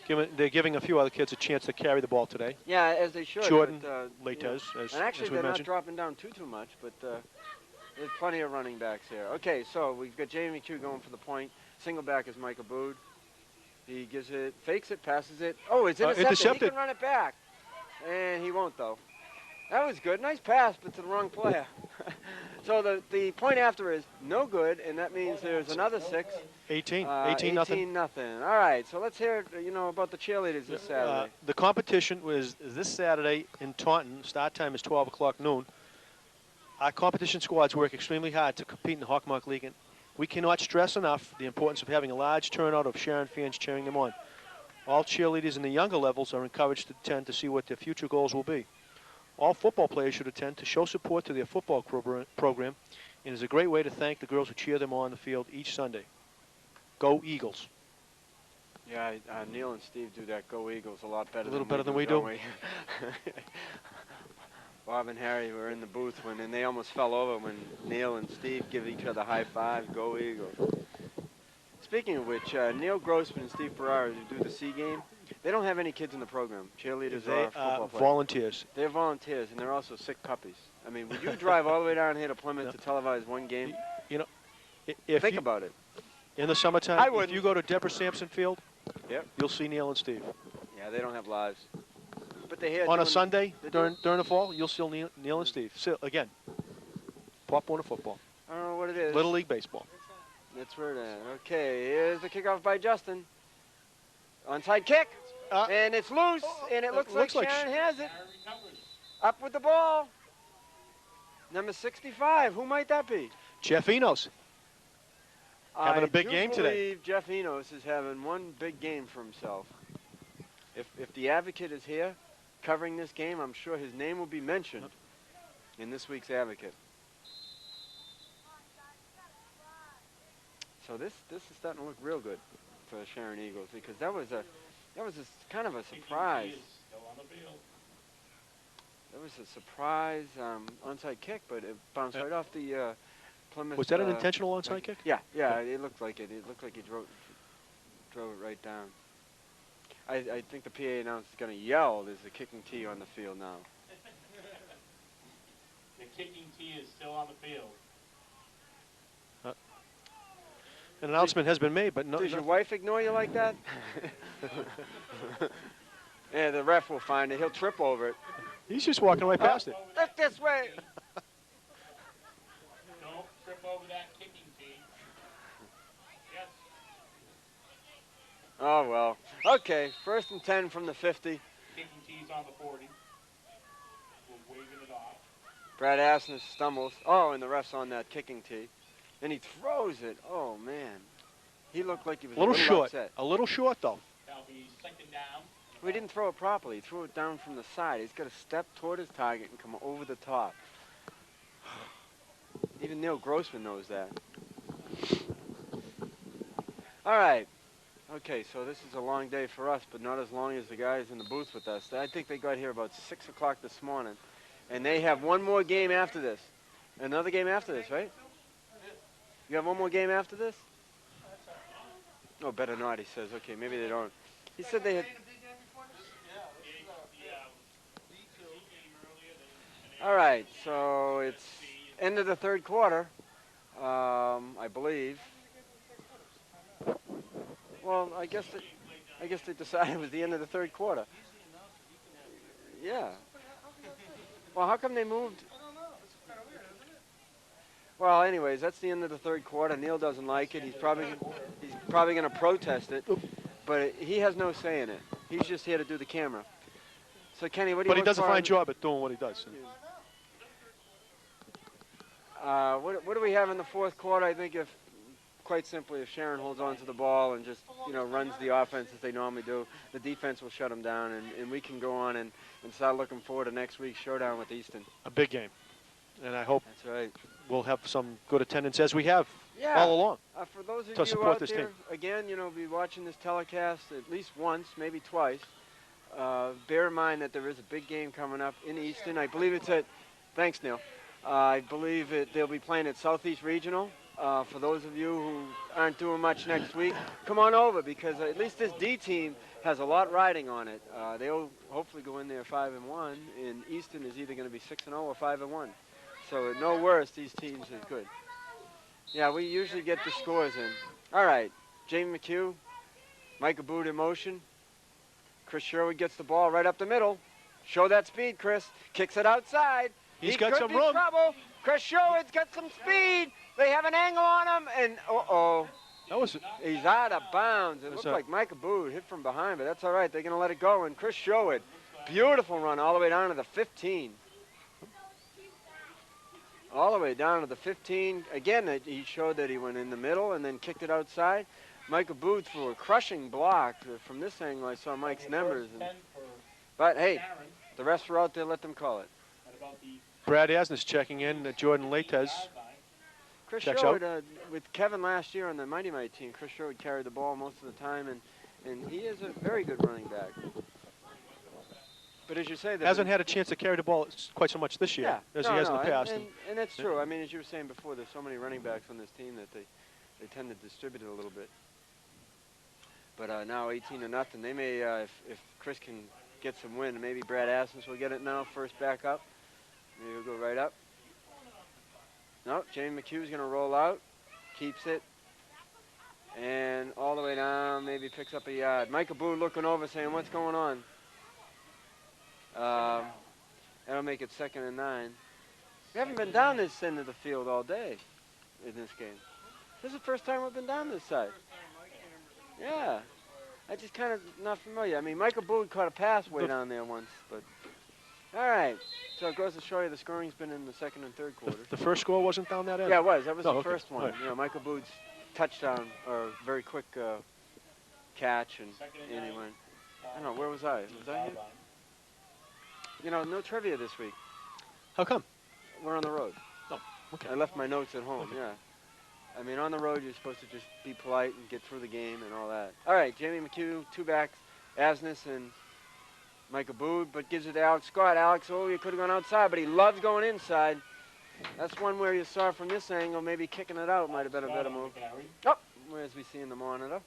[SPEAKER 2] They're giving a few other kids a chance to carry the ball today.
[SPEAKER 1] Yeah, as they should.
[SPEAKER 2] Jordan,
[SPEAKER 1] but,
[SPEAKER 2] Letes, as
[SPEAKER 1] and actually,
[SPEAKER 2] we
[SPEAKER 1] they're
[SPEAKER 2] mentioned.
[SPEAKER 1] not dropping down too much, but there's plenty of running backs here. Okay, so we've got Jamie McHugh going for the point. Single back is Mike Abood. He gives it, fakes it, passes it. Oh, it's intercepted. He can run it back. And he won't, though. That was good. Nice pass, but to the wrong player. So the point after is no good, and that means there's another 6.
[SPEAKER 2] 18
[SPEAKER 1] 18
[SPEAKER 2] nothing.
[SPEAKER 1] All right, so let's hear about the cheerleaders this Saturday.
[SPEAKER 2] The competition is this Saturday in Taunton. Start time is 12 o'clock noon. Our competition squads work extremely hard to compete in the Hawkmark League. And we cannot stress enough the importance of having a large turnout of Sharon fans cheering them on. All cheerleaders in the younger levels are encouraged to attend to see what their future goals will be. All football players should attend to show support to their football program, and is a great way to thank the girls who cheer them on the field each Sunday. Go Eagles.
[SPEAKER 1] Yeah, Neil and Steve do that Go Eagles a lot better.
[SPEAKER 2] A little better than we do.
[SPEAKER 1] Bob and Harry were in the booth and they almost fell over when Neil and Steve give each other high fives. Go Eagles. Speaking of which, Neil Grossman and Steve Ferrara, who do the C game, They don't have any kids in the program. Cheerleaders
[SPEAKER 2] They
[SPEAKER 1] or football players.
[SPEAKER 2] volunteers.
[SPEAKER 1] They're volunteers, and they're also sick puppies. I mean, would you drive all the way down here to Plymouth to televise one game?
[SPEAKER 2] You know, if
[SPEAKER 1] Think about it.
[SPEAKER 2] in the summertime,
[SPEAKER 1] I
[SPEAKER 2] if
[SPEAKER 1] wouldn't.
[SPEAKER 2] you go to Deborah Sampson Field,
[SPEAKER 1] Yep.
[SPEAKER 2] you'll see Neil and Steve.
[SPEAKER 1] Yeah, they don't have lives. But they're here
[SPEAKER 2] On a
[SPEAKER 1] doing-
[SPEAKER 2] Sunday
[SPEAKER 1] they're
[SPEAKER 2] during the fall, you'll see Neil and Steve. So, again, Pop Warner football,
[SPEAKER 1] I don't know what it is.
[SPEAKER 2] Little League baseball.
[SPEAKER 1] That's where it is. Okay, here's the kickoff by Justin. Onside kick, and it's loose, and it looks like Sharon has it.
[SPEAKER 3] Sharon recovers.
[SPEAKER 1] Up with the ball. Number 65, who might that be?
[SPEAKER 2] Jeff Enos. Having a big game today.
[SPEAKER 1] I believe Jeff Enos is having one big game for himself. If the Advocate is here covering this game, I'm sure his name will be mentioned in this week's Advocate. So this is starting to look real good for the Sharon Eagles, because that was kind of a surprise.
[SPEAKER 3] He is still on the field.
[SPEAKER 1] That was a surprise onside kick, but it bounced right off the Plymouth.
[SPEAKER 2] Was that an intentional onside kick?
[SPEAKER 1] Yeah, it looked like it. It looked like he drove it right down. I think the PA announcer is going to yell, "There's a kicking tee on the field now."
[SPEAKER 3] The kicking tee is still on the field.
[SPEAKER 2] An announcement has been made, but no.
[SPEAKER 1] Does your wife ignore you like that? Yeah, the ref will find it. He'll trip over it.
[SPEAKER 2] He's just walking right past it.
[SPEAKER 1] Look this way.
[SPEAKER 3] Don't trip over that kicking tee. Yes.
[SPEAKER 1] Oh, well. Okay, 1st and 10 from the 50.
[SPEAKER 3] Kicking tee's on the 40. We're waving it off.
[SPEAKER 1] Brad Asner stumbles. Oh, and the ref's on that kicking tee. And he throws it. Oh, man. He looked like he was
[SPEAKER 2] A little short.
[SPEAKER 1] upset.
[SPEAKER 2] A little short, though.
[SPEAKER 3] That'll be 2nd down.
[SPEAKER 1] Well, he didn't throw it properly. He threw it down from the side. He's got to step toward his target and come over the top. Even Neil Grossman knows that. All right. Okay, so this is a long day for us, but not as long as the guys in the booth with us. I think they got here about 6 o'clock this morning. And they have one more game after this. Another game after this, right? You have one more game after this? Oh, better not, he says. Okay, maybe they don't. He said they had... All right, so it's end of the 3rd quarter, I believe. Well, I guess they decided it was the end of the 3rd quarter. Yeah. Well, how come they moved? Well, anyways, that's the end of the 3rd quarter. Neil doesn't like it. He's probably going to protest it, but he has no say in it. He's just here to do the camera. So, Kenny, what do you?
[SPEAKER 2] But he does a fine job at doing what he does.
[SPEAKER 1] What do we have in the 4th quarter? I think quite simply, if Sharon holds on to the ball and just runs the offense as they normally do, the defense will shut them down, and we can go on and start looking forward to next week's showdown with Easton.
[SPEAKER 2] A big game, and I hope
[SPEAKER 1] that's right.
[SPEAKER 2] We'll have some good attendance as we have all along.
[SPEAKER 1] For those of
[SPEAKER 2] to
[SPEAKER 1] you
[SPEAKER 2] support
[SPEAKER 1] out
[SPEAKER 2] this
[SPEAKER 1] there,
[SPEAKER 2] team.
[SPEAKER 1] again, be watching this telecast at least once, maybe twice. Bear in mind that there is a big game coming up in Easton. I believe it's at. Thanks, Neil. I believe they'll be playing at Southeast Regional. For those of you who aren't doing much next week, come on over, because at least this D team has a lot riding on it. They'll hopefully go in there 5-1, and Easton is either going to be 6-0 or 5-1. So at no worse, these teams are good. Yeah, we usually get the scores in. All right, Jamie McHugh, Micah Boot in motion. Chris Sherwood gets the ball right up the middle. Show that speed, Chris. Kicks it outside.
[SPEAKER 2] He's got some room.
[SPEAKER 1] Trouble. Chris Sherwood's got some speed. They have an angle on him, and he's out of bounds. It looked like Micah Boot hit from behind, but that's all right. They're going to let it go, and Chris Sherwood, beautiful run all the way down to the 15. All the way down to the 15. Again, he showed that he went in the middle and then kicked it outside. Micah Booth for a crushing block. From this angle, I saw Mike's numbers. But, hey, the refs were out there. Let them call it.
[SPEAKER 2] Brad Asner's checking in. Jordan Latez
[SPEAKER 1] Chris
[SPEAKER 2] checks
[SPEAKER 1] Sherwood,
[SPEAKER 2] out.
[SPEAKER 1] with Kevin last year on the Mighty Mighty team, Chris Sherwood carried the ball most of the time, and he is a very good running back. But as you say,
[SPEAKER 2] hasn't had a chance to carry the ball quite so much this year as he has in the past.
[SPEAKER 1] And that's true. I mean, as you were saying before, there's so many running backs on this team that they tend to distribute it a little bit. But now 18-0. They may, if Chris can get some wind, maybe Brad Asmus will get it now. First back up. Maybe he'll go right up. No, Jamie McHugh's going to roll out. Keeps it. And all the way down, maybe picks up a yard. Micah Boo looking over saying, what's going on? That'll make it 2nd and 9. We haven't been down this end of the field all day in this game. This is the first time we've been down this side. Yeah. I just kind of not familiar. I mean, Michael Boo caught a pass way down there once, but all right. So it goes to show you the scoring's been in the 2nd and 3rd quarter.
[SPEAKER 2] The first score wasn't down that end?
[SPEAKER 1] Yeah, it was. That was the
[SPEAKER 2] okay.
[SPEAKER 1] first one.
[SPEAKER 2] Right.
[SPEAKER 1] You know, Michael Boo's touchdown or very quick catch, and he went. I don't know, where was I? Was I here? You know, no trivia this week.
[SPEAKER 2] How come?
[SPEAKER 1] We're on the road.
[SPEAKER 2] Oh, okay.
[SPEAKER 1] I left my notes at home,
[SPEAKER 2] Okay.
[SPEAKER 1] yeah. I mean, on the road, you're supposed to just be polite and get through the game and all that. All right, Jamie McHugh, 2 backs, Asmus and Micah Bood, but gives it to Alex Scott. Alex, oh, he could have gone outside, but he loves going inside. That's one where you saw from this angle, maybe kicking it out might have been a better move. Oh, as we see in the monitor. Look,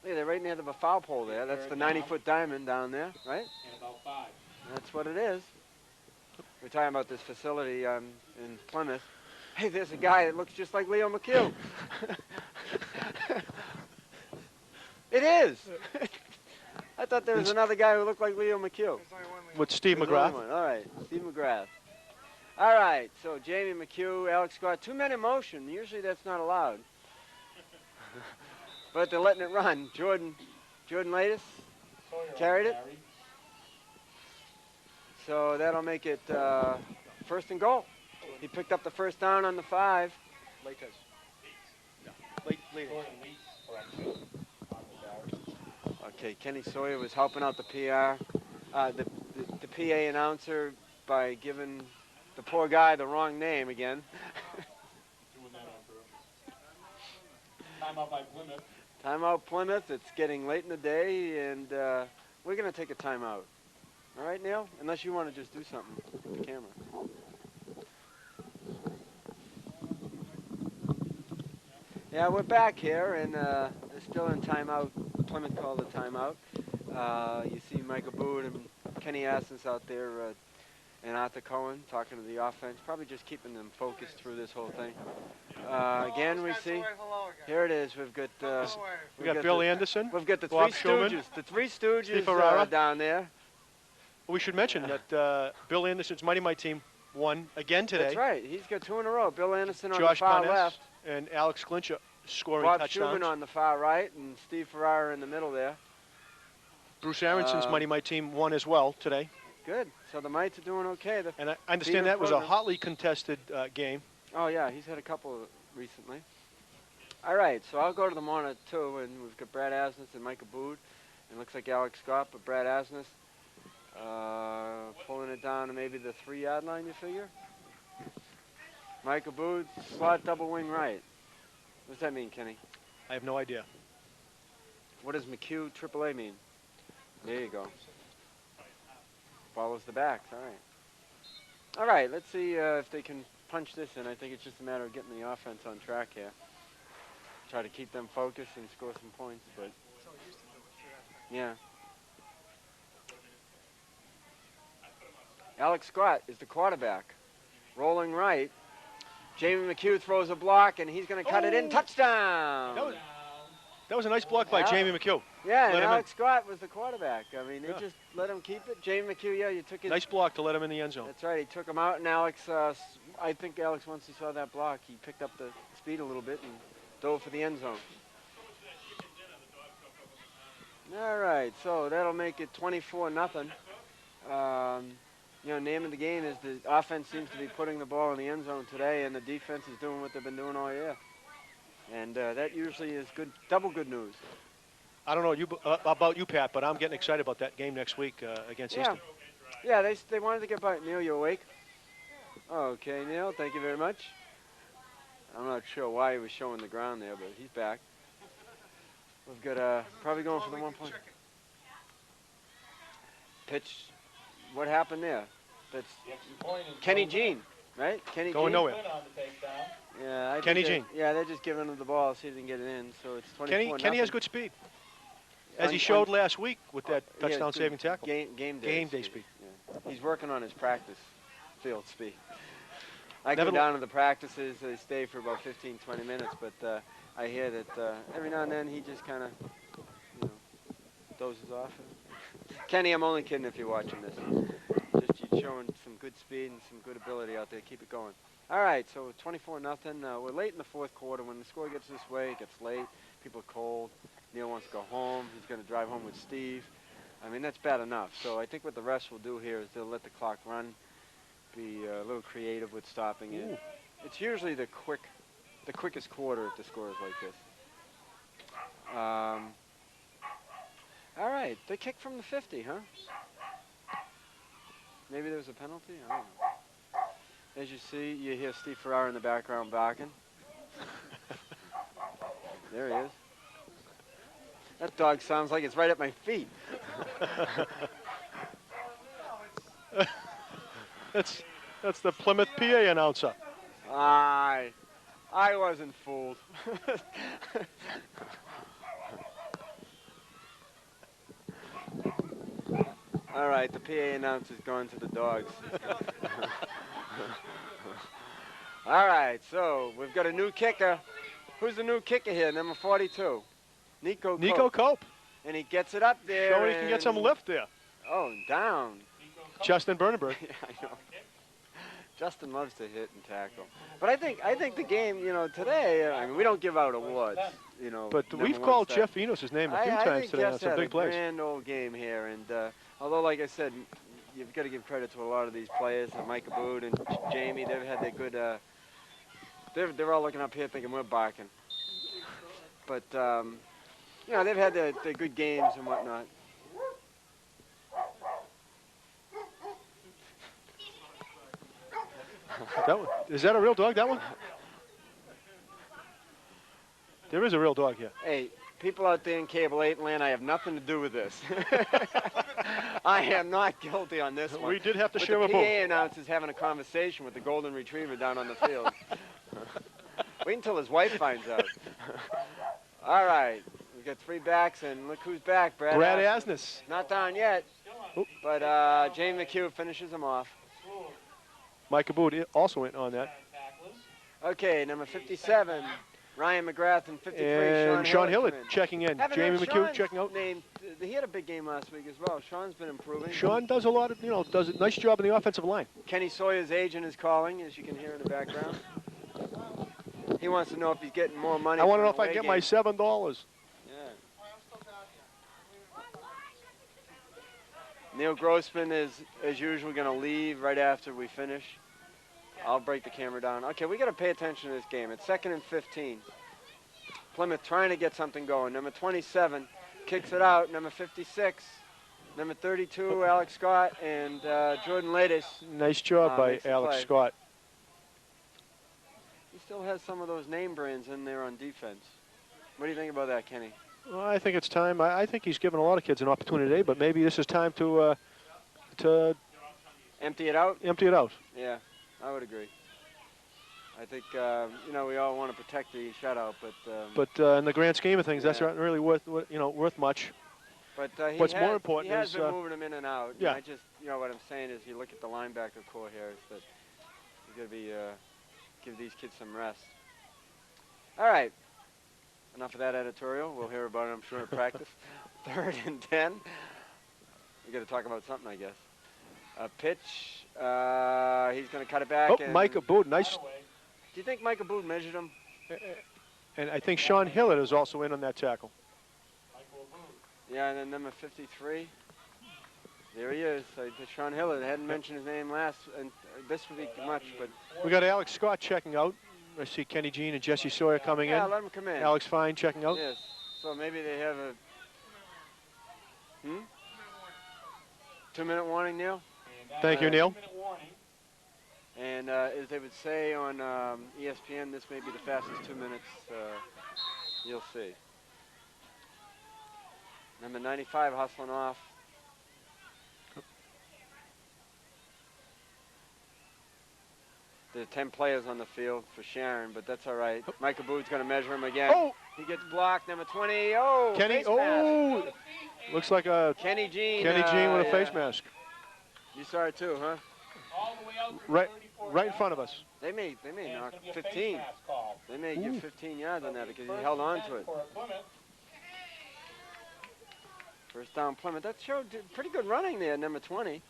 [SPEAKER 1] they're right near the foul pole there. That's the 90-foot diamond down there, right?
[SPEAKER 3] And about 5.
[SPEAKER 1] That's what it is. We're talking about this facility in Plymouth. Hey, there's a guy that looks just like Leo McHugh. It is. I thought there was another guy who looked like Leo McHugh.
[SPEAKER 2] With Steve
[SPEAKER 1] There's
[SPEAKER 2] McGrath.
[SPEAKER 1] only one. All right, Steve McGrath. All right, so Jamie McHugh, Alex Scott, 2 men in motion. Usually that's not allowed. But they're letting it run. Jordan Lattis carried it. So that'll make it 1st and goal. He picked up the first down on the 5. Okay, Kenny Sawyer was helping out the PR, the PA announcer by giving the poor guy the wrong name again.
[SPEAKER 3] Doing that on purpose. Timeout by Plymouth.
[SPEAKER 1] Timeout Plymouth. It's getting late in the day, and we're going to take a timeout. All right, Neil? Unless you want to just do something with the camera. Yeah, we're back here, and they're still in timeout. Plymouth called a timeout. You see Michael Bood and Kenny Asmus out there, and Arthur Cohen talking to the offense, probably just keeping them focused through this whole thing. Again, we see, here it is. We've got
[SPEAKER 2] Bill Anderson.
[SPEAKER 1] We've got the
[SPEAKER 2] Bob
[SPEAKER 1] Three
[SPEAKER 2] Shulman,
[SPEAKER 1] Stooges. The Three Stooges down there.
[SPEAKER 2] We should mention that Bill Anderson's Mighty Might team won again today.
[SPEAKER 1] That's right. He's got 2 in a row. Bill Anderson on
[SPEAKER 2] Josh
[SPEAKER 1] the far
[SPEAKER 2] Barnes
[SPEAKER 1] left.
[SPEAKER 2] And Alex Clincher scoring
[SPEAKER 1] Bob
[SPEAKER 2] touchdowns.
[SPEAKER 1] Schumann on the far right, and Steve Ferrara in the middle there.
[SPEAKER 2] Bruce Aronson's Mighty Might team won as well today.
[SPEAKER 1] Good. So the Mites are doing okay.
[SPEAKER 2] And I understand that was a hotly contested game.
[SPEAKER 1] Oh, yeah. He's had a couple recently. All right. So I'll go to the monitor, too, and we've got Brad Asmus and Micah Bood. And it looks like Alex Scott, but Brad Asmus pulling it down to maybe the 3-yard line, you figure? Micah Bood, slot double wing right. What does that mean, Kenny?
[SPEAKER 2] I have no idea.
[SPEAKER 1] What does McHugh AAA mean? There you go. Follows the backs. All right. All right. Let's see if they can punch this in. I think it's just a matter of getting the offense on track here. Try to keep them focused and score some points. But yeah. Alex Scott is the quarterback. Rolling right. Jamie McHugh throws a block, and he's going to cut it in. Touchdown!
[SPEAKER 2] That was a nice block by Jamie McHugh.
[SPEAKER 1] Yeah, and Alex Scott was the quarterback. I mean, they just let him keep it. Jamie McHugh, yeah, you took his...
[SPEAKER 2] Nice block to let him in the end zone.
[SPEAKER 1] That's right. He took him out, and Alex, I think Alex, once he saw that block, he picked up the speed a little bit and dove for the end zone. All right, so that'll make it 24-0. You know, name of the game is the offense seems to be putting the ball in the end zone today, and the defense is doing what they've been doing all year. And that usually is good, double good news.
[SPEAKER 2] I don't know about you, Pat, but I'm getting excited about that game next week against Easton.
[SPEAKER 1] Yeah, they wanted to get by. Neil, you awake? Okay, Neil, thank you very much. I'm not sure why he was showing the ground there, but he's back. We've got probably going for the 1 point. Pitch. What happened there? That's Kenny Jean, right? Kenny
[SPEAKER 2] Going
[SPEAKER 1] Jean?
[SPEAKER 2] nowhere.
[SPEAKER 1] Yeah,
[SPEAKER 2] Kenny Jean.
[SPEAKER 1] Yeah, they're just giving him the ball so he didn't get it in. So it's 24.
[SPEAKER 2] Kenny has good speed, as he showed last week with that touchdown saving tackle.
[SPEAKER 1] Game day
[SPEAKER 2] speed.
[SPEAKER 1] Yeah. He's working on his practice field speed. I go down to the practices. They stay for about 15, 20 minutes, but I hear that every now and then he just kind of, dozes off. Kenny, I'm only kidding if you're watching this. Just you showing some good speed and some good ability out there. Keep it going. All right, so 24-0. We're late in the fourth quarter. When the score gets this way, it gets late. People are cold. Neil wants to go home. He's going to drive home with Steve. I mean, that's bad enough. So I think what the refs will do here is they'll let the clock run, be a little creative with stopping it. It's usually the quickest quarter if the score is like this. All right, they kicked from the 50, huh? Maybe there was a penalty? I don't know. As you see, you hear Steve Ferrara in the background barking. There he is. That dog sounds like it's right at my feet.
[SPEAKER 2] That's the Plymouth PA announcer.
[SPEAKER 1] I wasn't fooled. All right, the PA announcer's going to the dogs. All right, so we've got a new kicker. Who's the new kicker here? Number 42. Nico
[SPEAKER 2] Cope.
[SPEAKER 1] And he gets it up there.
[SPEAKER 2] Showing he can get some lift there.
[SPEAKER 1] Oh, down.
[SPEAKER 2] Justin Bernenberg.
[SPEAKER 1] Yeah, I know. Justin loves to hit and tackle. But I think the game, today, I mean, we don't give out awards,
[SPEAKER 2] But we've called Jeff Enos' name a few times today on some big plays.
[SPEAKER 1] I think Jeff's had a grand old game here. And although, like I said, you've got to give credit to a lot of these players. Mike Abood and Jamie, they've had their good, they're all looking up here thinking we're barking. But, they've had their good games and whatnot.
[SPEAKER 2] Is that a real dog, that one? There is a real dog here.
[SPEAKER 1] Hey, people out there in Cable 8 land, I have nothing to do with this. I am not guilty on this one.
[SPEAKER 2] We did have to share a
[SPEAKER 1] boat.
[SPEAKER 2] boat.
[SPEAKER 1] The PA announcer's having a conversation with the golden retriever down on the field. Wait until his wife finds out. All right. We've got 3 backs, and look who's back, Brad
[SPEAKER 2] Asness.
[SPEAKER 1] Not down yet, but James McHugh finishes him off.
[SPEAKER 2] Mike Abood also went on that.
[SPEAKER 1] Okay, number 57, Ryan McGrath, and 53,
[SPEAKER 2] and Sean Hillard checking in. Jamie McHugh checking out.
[SPEAKER 1] He had a big game last week as well. Sean's been improving.
[SPEAKER 2] Sean does a lot of, does a nice job in the offensive line.
[SPEAKER 1] Kenny Sawyer's agent is calling, as you can hear in the background. He wants to know if he's getting more money.
[SPEAKER 2] I want to know if I get my $7.
[SPEAKER 1] Yeah. Neil Grossman is, as usual, going to leave right after we finish. I'll break the camera down. Okay, we got to pay attention to this game. It's 2nd and 15. Plymouth trying to get something going. Number 27 kicks it out. Number 56, number 32, Alex Scott, and Jordan Ladis.
[SPEAKER 2] Nice job by Alex Scott.
[SPEAKER 1] He still has some of those name brands in there on defense. What do you think about that, Kenny?
[SPEAKER 2] Well, I think it's time. I think he's given a lot of kids an opportunity today, but maybe this is time to
[SPEAKER 1] empty it out.
[SPEAKER 2] Empty it out.
[SPEAKER 1] Yeah, I would agree. I think we all want to protect the shutout,
[SPEAKER 2] but in the grand scheme of things, that's not really worth much.
[SPEAKER 1] But
[SPEAKER 2] what's more important
[SPEAKER 1] is he has been moving them in and out.
[SPEAKER 2] Yeah.
[SPEAKER 1] And I just what I'm saying is, you look at the linebacker core here, is that you got to be give these kids some rest. All right. Enough of that editorial. We'll hear about it, I'm sure, in practice. 3rd and 10. We got to talk about something, I guess. A pitch. He's going to cut it back.
[SPEAKER 2] Oh, Mike Abood, nice.
[SPEAKER 1] Do you think Mike Abood measured him?
[SPEAKER 2] And I think Sean Hillard is also in on that tackle.
[SPEAKER 1] Yeah, and then number 53. There he is. Sean Hillard. I hadn't mentioned his name last, and this would be much, but.
[SPEAKER 2] We got Alex Scott checking out. I see Kenny Jean and Jesse Sawyer coming in.
[SPEAKER 1] Yeah, let him come in.
[SPEAKER 2] Alex Fine checking out.
[SPEAKER 1] Yes. So maybe they have a 2-minute warning, Neil?
[SPEAKER 2] Thank you, Neil.
[SPEAKER 1] And as they would say on ESPN, this may be the fastest 2 minutes you'll see. Number 95 hustling off. There's 10 players on the field for Sharon, but that's all right. Mike Aboud's going to measure him again.
[SPEAKER 2] Oh!
[SPEAKER 1] He gets blocked, number 20. Oh,
[SPEAKER 2] Kenny,
[SPEAKER 1] face mask.
[SPEAKER 2] oh! Looks like a
[SPEAKER 1] Kenny Jean
[SPEAKER 2] with a face mask.
[SPEAKER 1] You saw it too, huh?
[SPEAKER 3] All the way out to
[SPEAKER 2] Right in front of us.
[SPEAKER 1] They may knock 15. They may get 15 yards on that because he held on to it. First down Plymouth. That showed pretty good running there, number 20.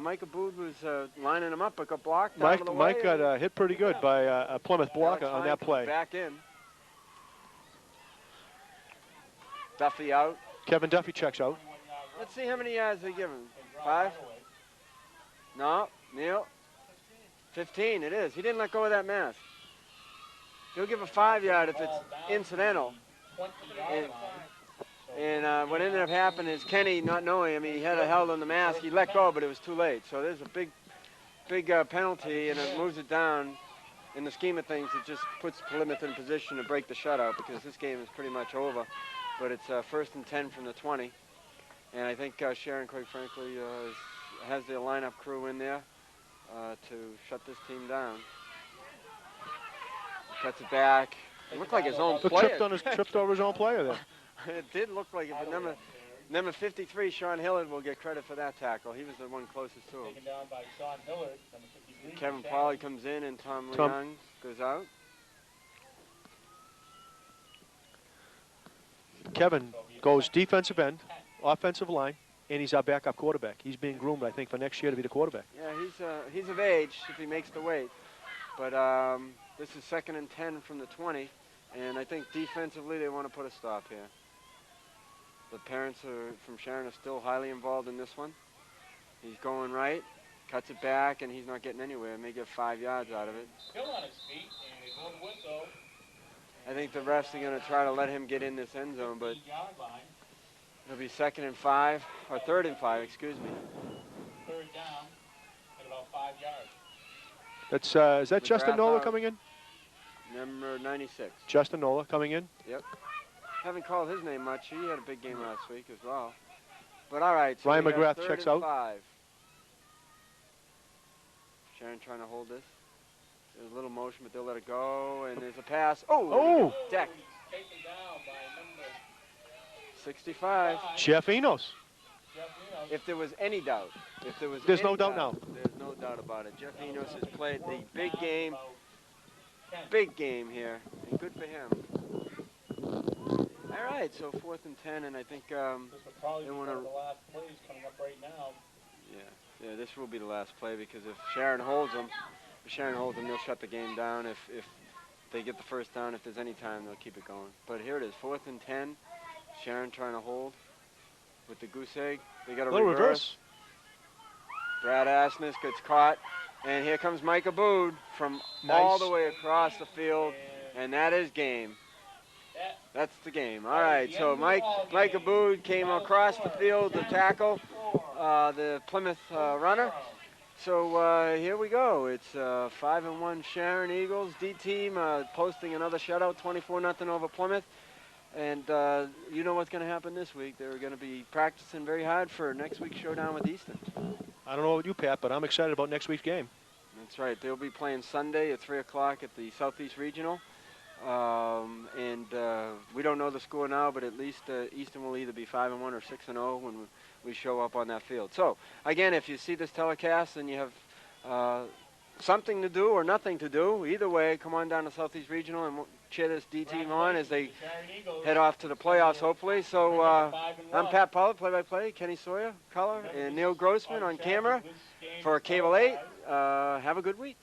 [SPEAKER 1] Mike Aboud was lining him up, but got blocked out of the way.
[SPEAKER 2] Mike got hit pretty good by a Plymouth blocker on that play.
[SPEAKER 1] Back in. Duffy out.
[SPEAKER 2] Kevin Duffy checks out.
[SPEAKER 1] Let's see how many yards they give him. 5? No, Neil. 15, it is. He didn't let go of that mask. He'll give a 5-yard if it's incidental. And what ended up happening is Kenny, not knowing, I mean, he had a held on the mask. He let go, but it was too late. So there's a big penalty, and it moves it down. In the scheme of things, it just puts Plymouth in position to break the shutout because this game is pretty much over. But it's 1st and 10 from the 20. And I think Sharon, quite frankly, has the lineup crew in there to shut this team down. Cuts it back. It looked like his own player.
[SPEAKER 2] Tripped over his own player there.
[SPEAKER 1] It did look like it, but number 53, Sharon Hillard, will get credit for that tackle. He was the one closest to him.
[SPEAKER 3] Taken down by Sharon Hillard, number 53.
[SPEAKER 1] Kevin Pauley comes in, and Tom Leung goes out.
[SPEAKER 2] Kevin goes defensive end, offensive line, and he's our backup quarterback. He's being groomed, I think, for next year to be the quarterback.
[SPEAKER 1] Yeah, he's of age if he makes the weight. But this is 2nd and 10 from the 20, and I think defensively they want to put a stop here. The parents from Sharon are still highly involved in this one. He's going right, cuts it back, and he's not getting anywhere. May get 5 yards out of it.
[SPEAKER 3] Still on his feet, and he's on the whistle.
[SPEAKER 1] I think the refs are going to try to let him get in this end zone, but it'll be 2nd and 5, or 3rd and 5, excuse me.
[SPEAKER 3] 3rd down at about 5 yards.
[SPEAKER 2] That's is that Justin Nola coming in?
[SPEAKER 1] Number 96.
[SPEAKER 2] Justin Nola coming in?
[SPEAKER 1] Yep. Haven't called his name much. He had a big game last week as well. But all right. So
[SPEAKER 2] Ryan McGrath checks out.
[SPEAKER 1] 5. Sharon trying to hold this. There's a little motion, but they'll let it go. And there's a pass. Oh! Deck.
[SPEAKER 3] Taken down by number
[SPEAKER 1] 65.
[SPEAKER 2] Jeff Enos.
[SPEAKER 1] If there was any doubt.
[SPEAKER 2] There's no doubt now.
[SPEAKER 1] There's no doubt about it. Jeff Enos has played the big game. Big game here. And good for him. All right, so 4th and 10, and I think
[SPEAKER 3] this will probably be one
[SPEAKER 1] the
[SPEAKER 3] of the last plays coming up right now.
[SPEAKER 1] Yeah, this will be the last play because if Sharon holds them, they'll shut the game down. If they get the first down, if there's any time, they'll keep it going. But here it is, 4th and 10. Sharon trying to hold with the goose egg. They got a reverse. Brad Asmus gets caught, and here comes Mike Aboud from all the way across the field, and that is game. That's the game. All right, so Mike Aboud came across the field to tackle the Plymouth runner. So here we go. It's 5-1 Sharon Eagles. D Team posting another shutout, 24-0 over Plymouth. And you know what's going to happen this week. They're going to be practicing very hard for next week's showdown with Easton. I
[SPEAKER 2] don't know about you, Pat, but I'm excited about next week's game.
[SPEAKER 1] That's right. They'll be playing Sunday at 3 o'clock at the Southeast Regional. We don't know the score now, but at least Easton will either be 5-1 or 6-0 when we show up on that field. So, again, if you see this telecast and you have something to do or nothing to do, either way, come on down to Southeast Regional and cheer this D Team on as they head off to the playoffs, hopefully. So, I'm Pat Pollard, play-by-play, Kenny Sawyer, color, and Neil Grossman on camera for Cable 8. Have a good week.